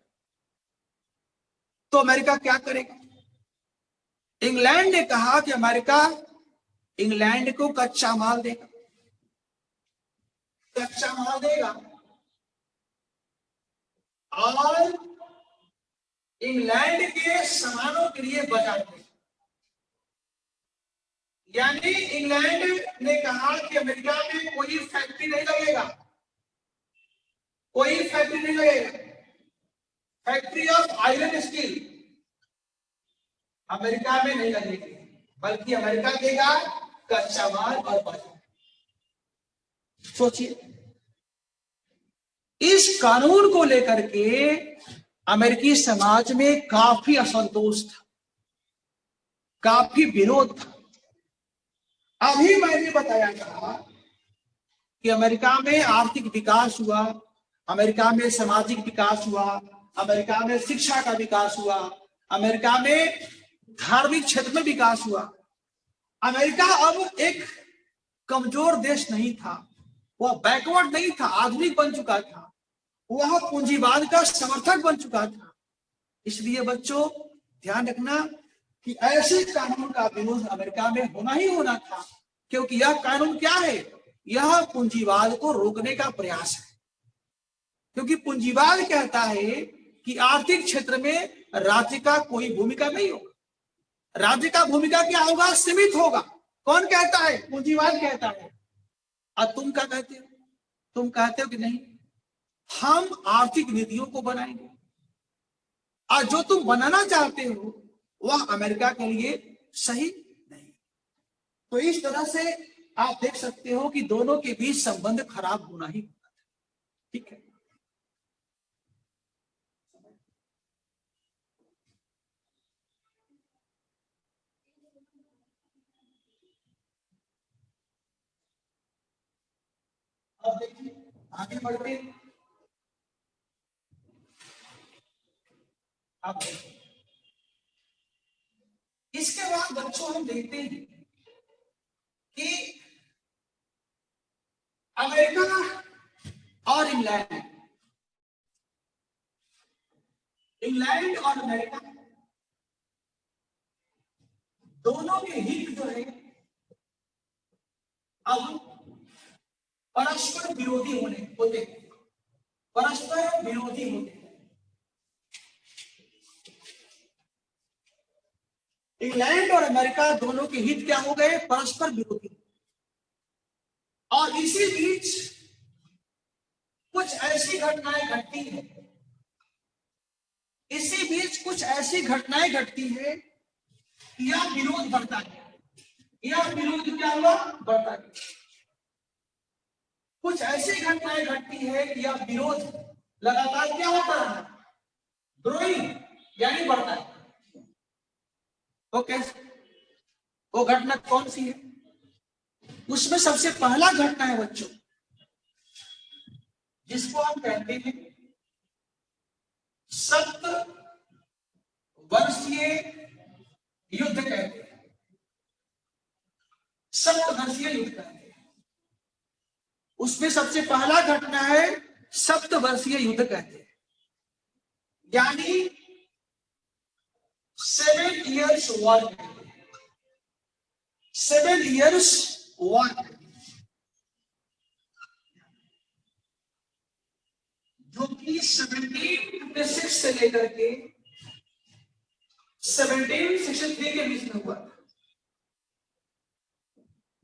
तो अमेरिका क्या करेगा? इंग्लैंड ने कहा कि अमेरिका इंग्लैंड को कच्चा माल देगा, और इंग्लैंड के सामानों के लिए बाजार थे। यानी इंग्लैंड ने कहा कि अमेरिका में कोई फैक्ट्री नहीं लगेगा, कोई फैक्ट्री नहीं लगेगा, factory of iron steel America में नहीं लगेगी, बल्कि अमेरिका देगा कच्चा माल और बाजार। सोचिए, इस कानून को लेकर के अमेरिकी समाज में काफी असंतोष था, काफी विरोध था। अभी मैंने बताया था कि अमेरिका में आर्थिक विकास हुआ, अमेरिका में सामाजिक विकास हुआ, अमेरिका में शिक्षा का विकास हुआ, अमेरिका में धार्मिक क्षेत्र में विकास हुआ। अमेरिका अब एक कमजोर देश नहीं था, वह बैकवर्ड नहीं था, आधुनिक बन चुका था, वह पूंजीवाद का समर्थक बन चुका था। इसलिए बच्चों ध्यान रखना कि ऐसे कानून का विरोध अमेरिका में होना ही होना था, क्योंकि यह कानून क्या है, यह पूंजीवाद को रोकने का प्रयास है। क्योंकि पूंजीवाद कहता है कि आर्थिक क्षेत्र में राज्य का कोई भूमिका नहीं होगा, राज्य का भूमिका क्या होगा, सीमित होगा। कौन कहता है, पूंजीवाद कहता है। और तुम क्या कहते हो, तुम कहते हो कि नहीं हम आर्थिक नीतियों को बनाएंगे, और जो तुम बनाना चाहते हो वह अमेरिका के लिए सही नहीं। तो इस तरह से आप देख सकते हो कि दोनों के बीच संबंध खराब होना ही होता है। ठीक है, अब देखिए आगे बढ़ते। अब इसके बाद बच्चों हम देखते हैं कि अमेरिका और इंग्लैंड, इंग्लैंड और अमेरिका दोनों के हित जो है अब परस्पर विरोधी होते, परस्पर विरोधी होते। इंग्लैंड और अमेरिका दोनों के हित क्या हो गए, परस्पर विरोधी। और इसी बीच कुछ ऐसी घटनाएं घटती हैं, इसी बीच कुछ ऐसी घटनाएं घटती है, यह विरोध बढ़ता है, यह विरोध क्या हुआ, बढ़ता है। कुछ ऐसी घटनाएं घटती है कि यह विरोध लगातार क्या होता है, ग्रोइंग यानी बढ़ता है। वो कैसे, वो घटना कौन सी है, उसमें सबसे पहला घटना है बच्चों जिसको हम कहते हैं सप्त वर्षीय युद्ध कहते हैं, सप्त वर्षीय युद्ध कहते हैं। उसमें सबसे पहला घटना है सप्त वर्षीय युद्ध कहते हैं, यानी 7 years वॉर, 7 years वॉर, जो कि 1756 से लेकर के 1763 के बीच में हुआ था,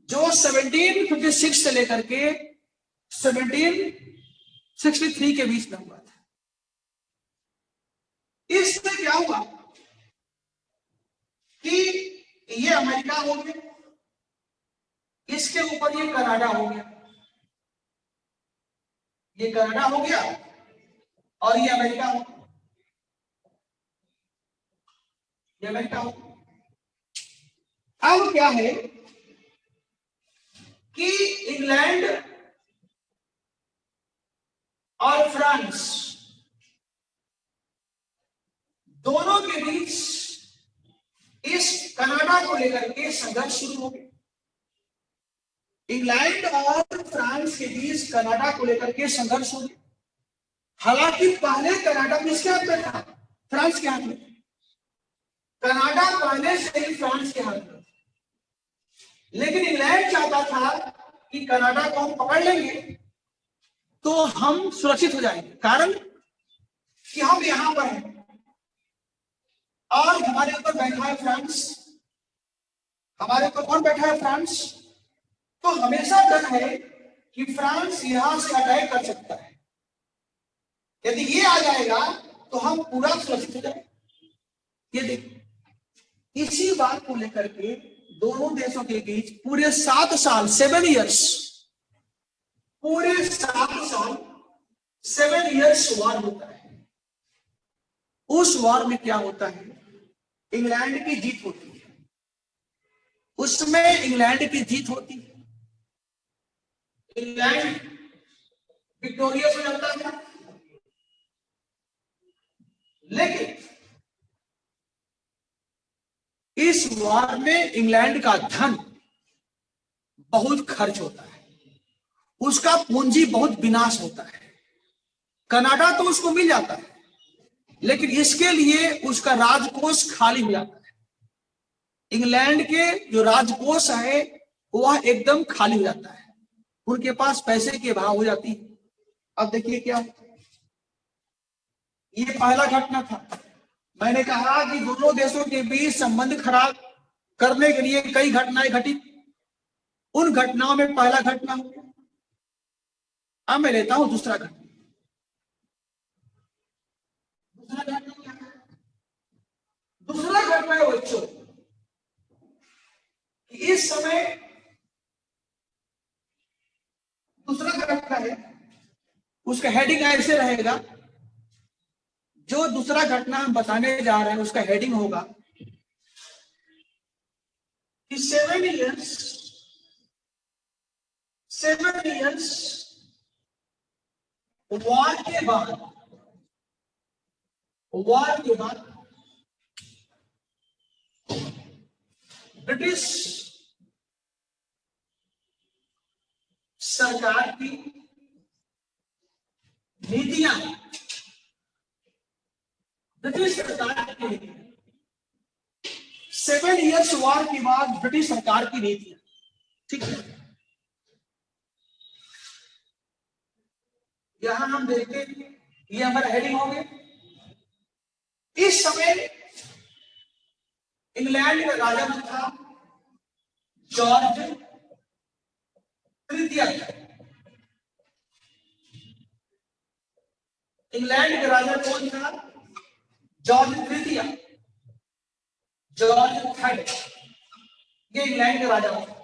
जो 1756 से लेकर के 1763 के बीच में हुआ था। इससे क्या हुआ कि ये अमेरिका हो गया, इसके ऊपर ये कनाडा हो गया, ये कनाडा हो गया और ये अमेरिका हो, ये अमेरिका हो। अब क्या है कि इंग्लैंड और फ्रांस दोनों के बीच इस कनाडा को लेकर के संघर्ष शुरू हो गया। इंग्लैंड और फ्रांस के बीच कनाडा को लेकर के संघर्ष हो गया। हालांकि पहले कनाडा किसके हाथ में था, फ्रांस के हाथ में। कनाडा पहले से ही फ्रांस के हाथ में, लेकिन इंग्लैंड चाहता था कि कनाडा को हम पकड़ लेंगे तो हम सुरक्षित हो जाएंगे, कारण कि हम यहां पर हैं, आज हमारे ऊपर बैठा है फ्रांस, हमारे ऊपर कौन बैठा है? फ्रांस। तो हमेशा डर है कि फ्रांस यहां से अटैक कर सकता है। यदि ये आ जाएगा तो हम पूरा सुरक्षित हो जाएंगे। ये देखिए, इसी बात को लेकर के दोनों देशों के बीच पूरे 7 साल 7 इयर्स, पूरे 7 इयर्स वॉर होता है। उस वॉर में क्या होता है? इंग्लैंड की जीत होती है, उसमें इंग्लैंड की जीत होती है, इंग्लैंड विक्टोरियस हो जाता है। लेकिन इस वॉर में इंग्लैंड का धन बहुत खर्च होता है, उसका पूंजी बहुत विनाश होता है। कनाडा तो उसको मिल जाता है, लेकिन इसके लिए उसका राजकोष खाली हो जाता है। इंग्लैंड के जो राजकोष है वह एकदम खाली हो जाता है, उनके पास पैसे की अभाव हो जाती है। अब देखिए क्या, ये पहला घटना था। मैंने कहा कि दोनों देशों के बीच संबंध खराब करने के लिए कई घटनाएं घटी, उन घटनाओं में पहला घटना हो गया। अब मैं लेता हूं दूसरा घटना। दूसरा घटना क्या है? दूसरा घटना है बच्चों, इस समय दूसरा घटना है, उसका हेडिंग ऐसे रहेगा, जो दूसरा घटना हम बताने जा रहे हैं उसका हेडिंग होगा कि 7 इयर्स वॉर के बाद ब्रिटिश सरकार की नीतियां, ब्रिटिश सरकार की 7 इयर्स वॉर के बाद ब्रिटिश सरकार की नीतियां, ठीक है। यहां हम देखते हैं, ये हमारा हेडिंग हो गया। इस समय इंग्लैंड का राजा था जॉर्ज तृतीय। इंग्लैंड का राजा कौन था? जॉर्ज तृतीय, जॉर्ज थर्ड, ये इंग्लैंड का राजा था।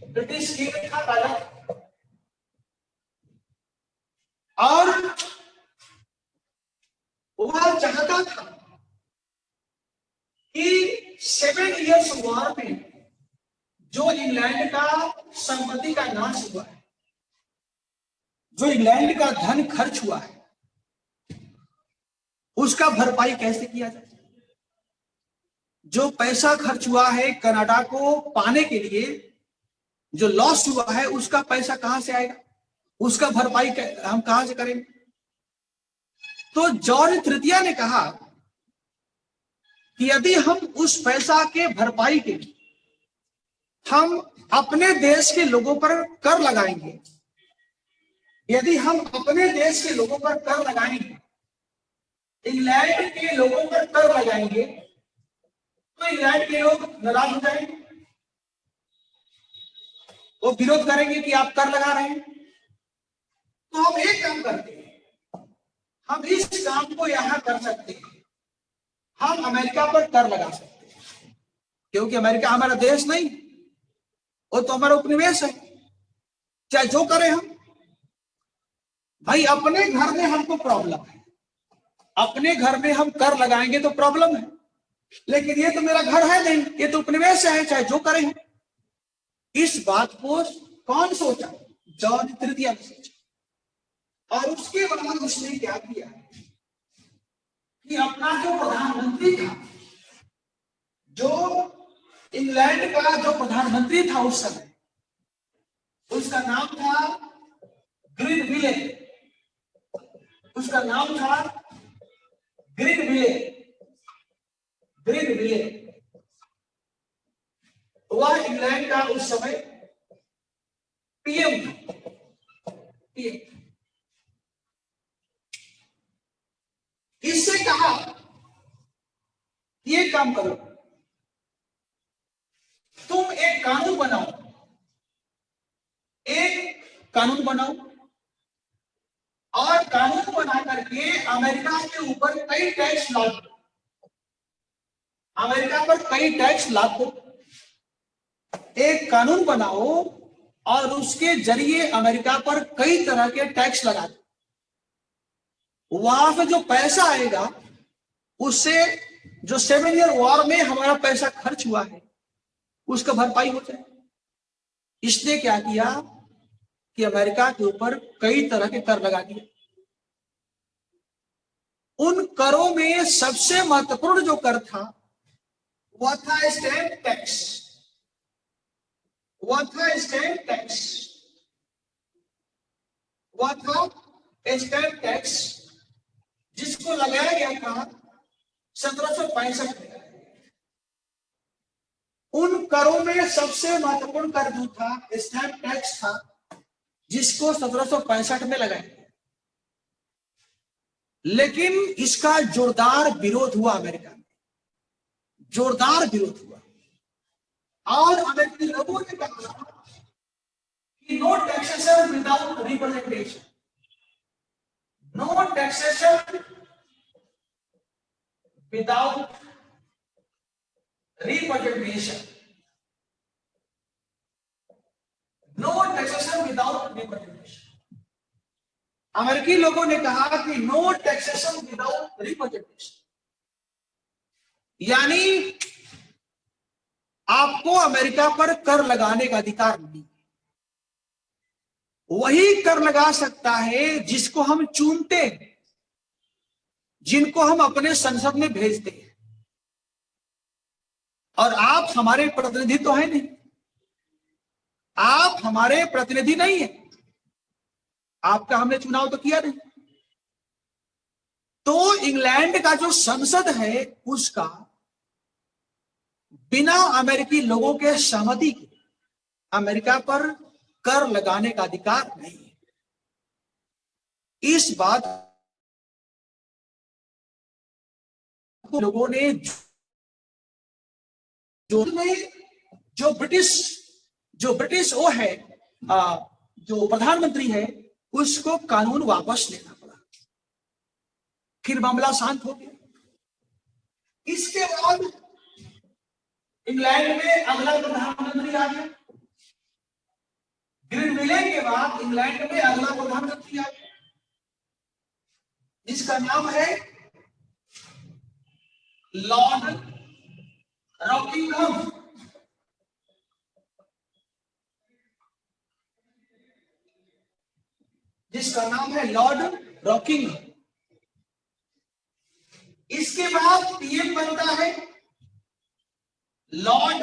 ब्रिटिश किंग था राजा, और वह चाहता था कि 7 इयर्स वॉर में जो इंग्लैंड का संपत्ति का नाश हुआ है, जो इंग्लैंड का धन खर्च हुआ है, उसका भरपाई कैसे किया जाए। जो पैसा खर्च हुआ है कनाडा को पाने के लिए, जो लॉस हुआ है, उसका पैसा कहां से आएगा, उसका भरपाई हम कहां से करेंगे। तो जॉर्ज तृतीय ने कहा कि यदि हम उस पैसा के भरपाई के लिए हम अपने देश के लोगों पर कर लगाएंगे, यदि हम अपने देश के लोगों पर कर लगाएंगे, इंग्लैंड के लोगों पर कर लगाएंगे, तो इंग्लैंड के लोग नाराज हो जाएंगे, वो विरोध करेंगे कि आप कर लगा रहे हैं। तो हम एक काम करते हैं, हम इस काम को यहां कर सकते हैं, हम अमेरिका पर कर लगा सकते हैं, क्योंकि अमेरिका हमारा देश नहीं, वो तो हमारा उपनिवेश है, चाहे जो करें हम। भाई अपने घर में हमको प्रॉब्लम है, अपने घर में हम कर लगाएंगे तो प्रॉब्लम है, लेकिन ये तो मेरा घर है नहीं, ये तो उपनिवेश है, चाहे जो करें हम। इस बात को कौन सोचा? जॉर्ज तृतीय ने सोचा। और उसके बाद उसने क्या किया कि अपना जो प्रधानमंत्री था, जो इंग्लैंड का जो प्रधानमंत्री था उस समय, उसका नाम था ग्रीनविले, उसका नाम था ग्रीनविले, ग्रीनविले। वह इंग्लैंड का उस समय पीएम था, पीएम। ये काम करो, तुम एक कानून बनाओ, एक कानून बनाओ और कानून बना करके अमेरिका के ऊपर कई टैक्स लागू, अमेरिका पर कई टैक्स लागू, एक कानून बनाओ और उसके जरिए अमेरिका पर कई तरह के टैक्स लगा दो। वहां से जो पैसा आएगा उससे जो 7 ईयर वॉर में हमारा पैसा खर्च हुआ है उसका भरपाई हो जाए। इसने क्या किया कि अमेरिका के ऊपर कई तरह के कर लगा दिए। उन करों में सबसे महत्वपूर्ण जो कर था वह था स्टैंप टैक्स, वह था स्टैंप टैक्स, वह था स्टैंप टैक्स जिसको लगाया गया था 1765 में। उन करों में सबसे महत्वपूर्ण कर जो था स्टैंप टैक्स था जिसको 1765 में लगाया गया। लेकिन इसका जोरदार विरोध हुआ अमेरिका में, जोरदार विरोध हुआ और अमेरिकी लोगों ने कहा कि no taxation without representation, no taxation without representation, no taxation without representation. अमेरिकी लोगों ने कहा कि नो टैक्सेशन विदाउट रिप्रेजेंटेशन, यानी आपको अमेरिका पर कर लगाने का अधिकार नहीं। वही कर लगा सकता है जिसको हम चुनते हैं, जिनको हम अपने संसद में भेजते हैं। और आप हमारे प्रतिनिधि तो है नहीं, आप हमारे प्रतिनिधि नहीं है, आपका हमने चुनाव तो किया नहीं। तो इंग्लैंड का जो संसद है उसका बिना अमेरिकी लोगों के सहमति के अमेरिका पर कर लगाने का अधिकार नहीं है। इस बात को लोगों ने जो ब्रिटिश वो है जो प्रधानमंत्री है उसको कानून वापस लेना पड़ा, फिर मामला शांत हो गया। इसके बाद इंग्लैंड में अगला प्रधानमंत्री आ गया, ग्रीनविले के बाद इंग्लैंड में अगला प्रधानमंत्री आ गया जिसका नाम है लॉर्ड रॉकिंघम। जिसका नाम है लॉर्ड रॉकिंघम। इसके बाद पीएम बनता है लॉर्ड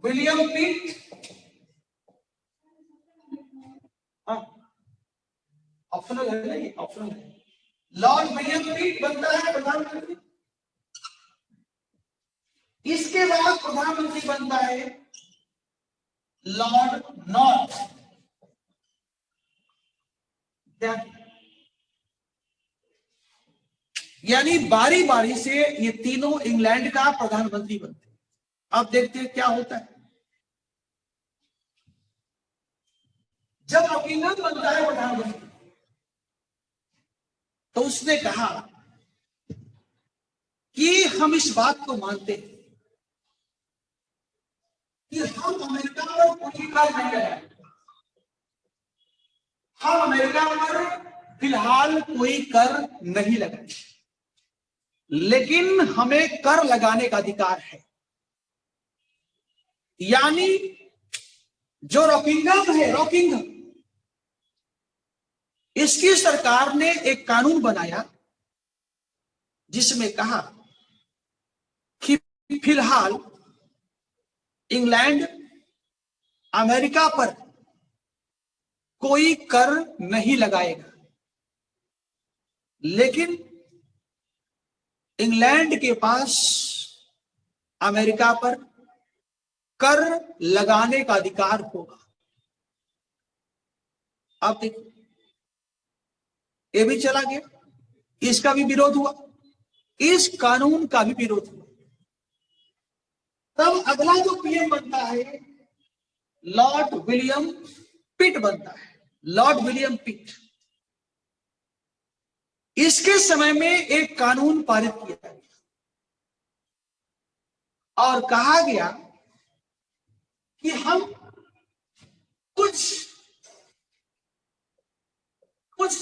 विलियम पिट। ऑप्शनल है नहीं, ऑप्शनल है। लॉर्ड विलियम पिट बनता है प्रधानमंत्री। इसके बाद प्रधानमंत्री बनता है लॉर्ड नॉर्थ। यानी बारी बारी से ये तीनों इंग्लैंड का प्रधानमंत्री बनते हैं। अब देखते हैं क्या होता है। जब रॉकिंघम बनता है प्रधानमंत्री तो उसने कहा कि हम इस बात को मानते हैं कि हम अमेरिका पर कोई कर नहीं लगाएंगे, हम अमेरिका पर फिलहाल कोई कर नहीं लगाएंगे, लेकिन हमें कर लगाने का अधिकार है। यानी जो रॉकिंघम है, रॉकिंघम, इसकी सरकार ने एक कानून बनाया जिसमें कहा कि फिलहाल इंग्लैंड अमेरिका पर कोई कर नहीं लगाएगा, लेकिन इंग्लैंड के पास अमेरिका पर कर लगाने का अधिकार होगा। अब देखिए, ये भी चला गया, इसका भी विरोध हुआ। इस कानून का भी विरोध हुआ। तब अगला जो पीएम बनता है लॉर्ड विलियम पिट बनता है, लॉर्ड विलियम पिट। इसके समय में एक कानून पारित किया गया और कहा गया कि हम कुछ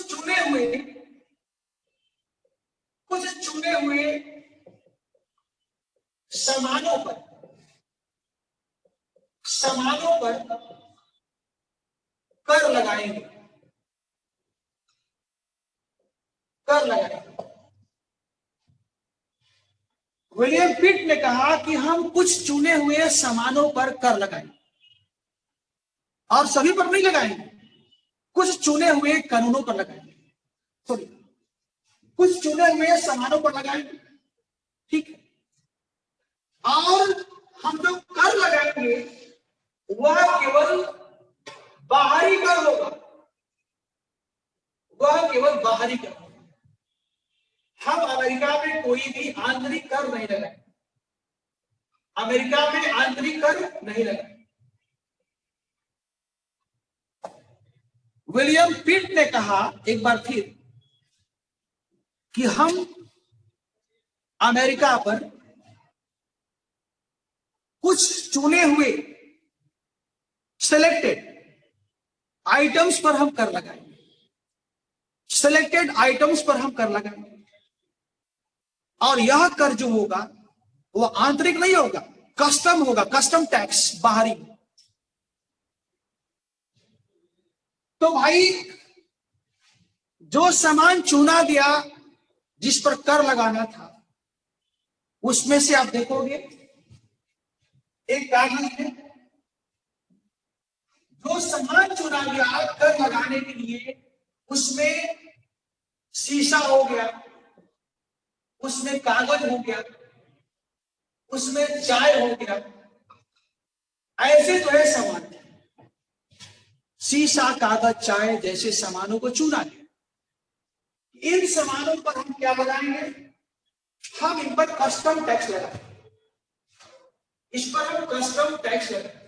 चुने हुए सामानों पर कर लगाएंगे। विलियम पिट ने कहा कि हम कुछ चुने हुए सामानों पर कर लगाएंगे और सभी पर नहीं लगाएंगे, कुछ चुने हुए कानूनों पर लगाएंगे, सॉरी कुछ चुने हुए सामानों पर लगाएंगे, ठीक है। और हम जो कर लगाएंगे वह केवल बाहरी कर होगा, वह केवल बाहरी कर होगा। हम अमेरिका में कोई भी आंतरिक कर नहीं लगाए, अमेरिका में आंतरिक कर नहीं लगाए। विलियम पिट ने कहा एक बार फिर कि हम अमेरिका पर कुछ चुने हुए सिलेक्टेड आइटम्स पर हम कर लगाएंगे, सिलेक्टेड आइटम्स पर हम कर लगाएंगे और यह कर जो होगा वो आंतरिक नहीं होगा, कस्टम होगा, कस्टम टैक्स बाहरी। तो भाई जो सामान चुना गया जिस पर कर लगाना था उसमें से आप देखोगे एक कागज है, जो सामान चुना गया कर लगाने के लिए उसमें शीशा हो गया, उसमें कागज हो गया, उसमें चाय हो गया, ऐसे जो है सामान शीशा कागज चाय जैसे सामानों को चुना गया। इन सामानों पर हम क्या लगाएंगे, हम इन पर कस्टम टैक्स लगाएंगे, इस पर हम कस्टम टैक्स लगाएंगे,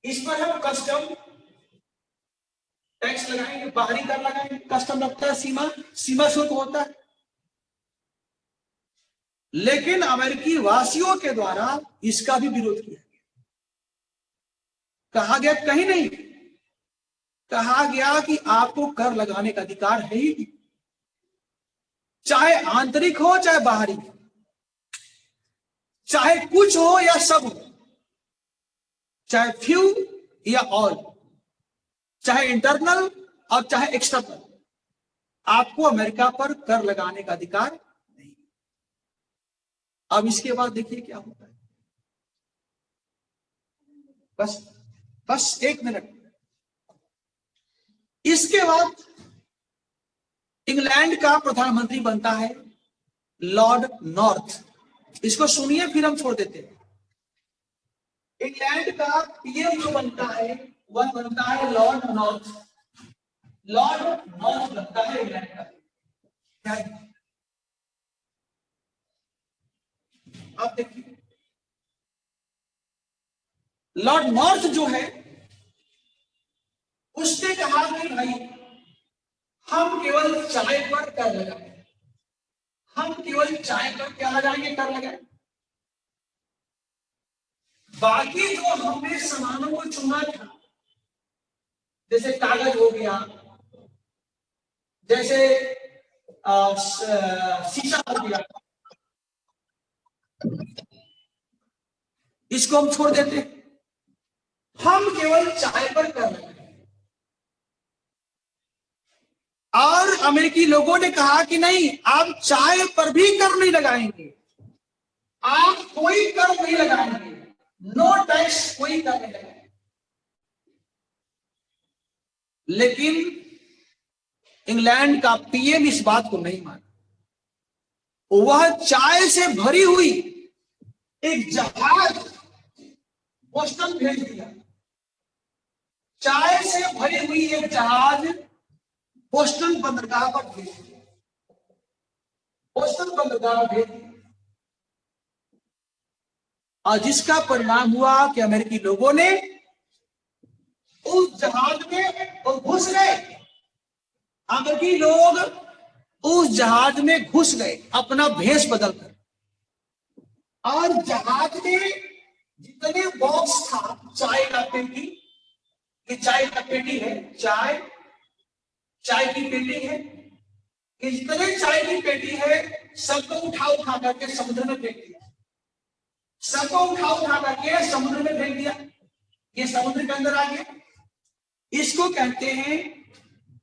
इस पर हम कस्टम टैक्स लगाएंगे, बाहरी कर लगाएंगे, कस्टम लगता है, सीमा शुल्क होता है। लेकिन अमेरिकी वासियों के द्वारा इसका भी विरोध किया गया। कहा गया कहीं नहीं, कहा गया कि आपको कर लगाने का अधिकार है ही, चाहे आंतरिक हो चाहे बाहरी, चाहे कुछ हो या सब हो, चाहे फ्यू या ऑल, चाहे इंटरनल और चाहे एक्सटर्नल, आपको अमेरिका पर कर लगाने का अधिकार नहीं। अब इसके बाद देखिए क्या होता है, बस एक मिनट। इसके बाद इंग्लैंड का प्रधानमंत्री बनता है लॉर्ड नॉर्थ। इसको सुनिए फिर हम छोड़ देते हैं। इंग्लैंड का पीएम जो बनता है वह बनता है लॉर्ड नॉर्थ। लॉर्ड नॉर्थ बनता है इंग्लैंड का। आप देखिए लॉर्ड नॉर्थ जो है उसने कहा कि भाई हम केवल चाय पर कर लगाएंगे, हम केवल चाय पर क्या लगाएंगे, कर लगाएंगे। बाकी जो हमने सामानों को चुना था जैसे कागज हो गया, जैसे शीशा हो गया, इसको हम छोड़ देते, हम केवल चाय पर कर लगाएंगे। और अमेरिकी लोगों ने कहा कि नहीं, आप चाय पर भी कर नहीं लगाएंगे, आप कोई कर नहीं लगाएंगे, नो टैक्स, कोई कर नहीं लगाएंगे। लेकिन इंग्लैंड का पीएम इस बात को नहीं माना, वह चाय से भरी हुई एक जहाज बोस्टन भेज दिया। चाय से भरी हुई एक जहाज बोस्टन बंदरगाह पर भेज दिया। बोस्टन बंदरगाह पर भेज दिया और जिसका परिणाम हुआ कि अमेरिकी लोगों ने उस जहाज में वो घुस गए। अमेरिकी लोग उस जहाज में घुस गए अपना भेष बदलकर, और जहाज में जितने बॉक्स था चाय का पेटी, ये चाय का पेटी है, चाय की पेटी है, जितने चाय की पेटी है सबको उठा करके समुद्र में फेंक दिया। सबको उठा करके समुद्र में फेंक दिया। ये समुद्र के अंदर आ गया। इसको कहते हैं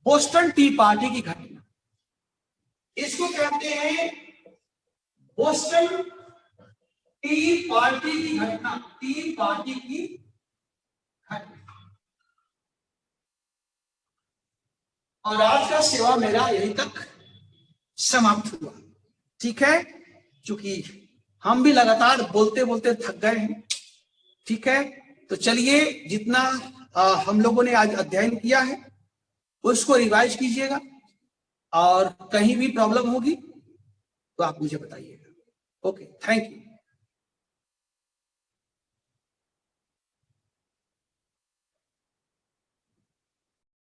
बोस्टन टी पार्टी की घटना। इसको कहते हैं बोस्टन टी पार्टी की घटना। टी पार्टी की घटना। और आज का सेवा मेरा यहीं तक समाप्त हुआ। ठीक है, क्योंकि हम भी लगातार बोलते बोलते थक गए हैं। ठीक है, तो चलिए जितना हम लोगों ने आज अध्ययन किया है उसको रिवाइज कीजिएगा, और कहीं भी प्रॉब्लम होगी तो आप मुझे बताइएगा। Okay, thank you.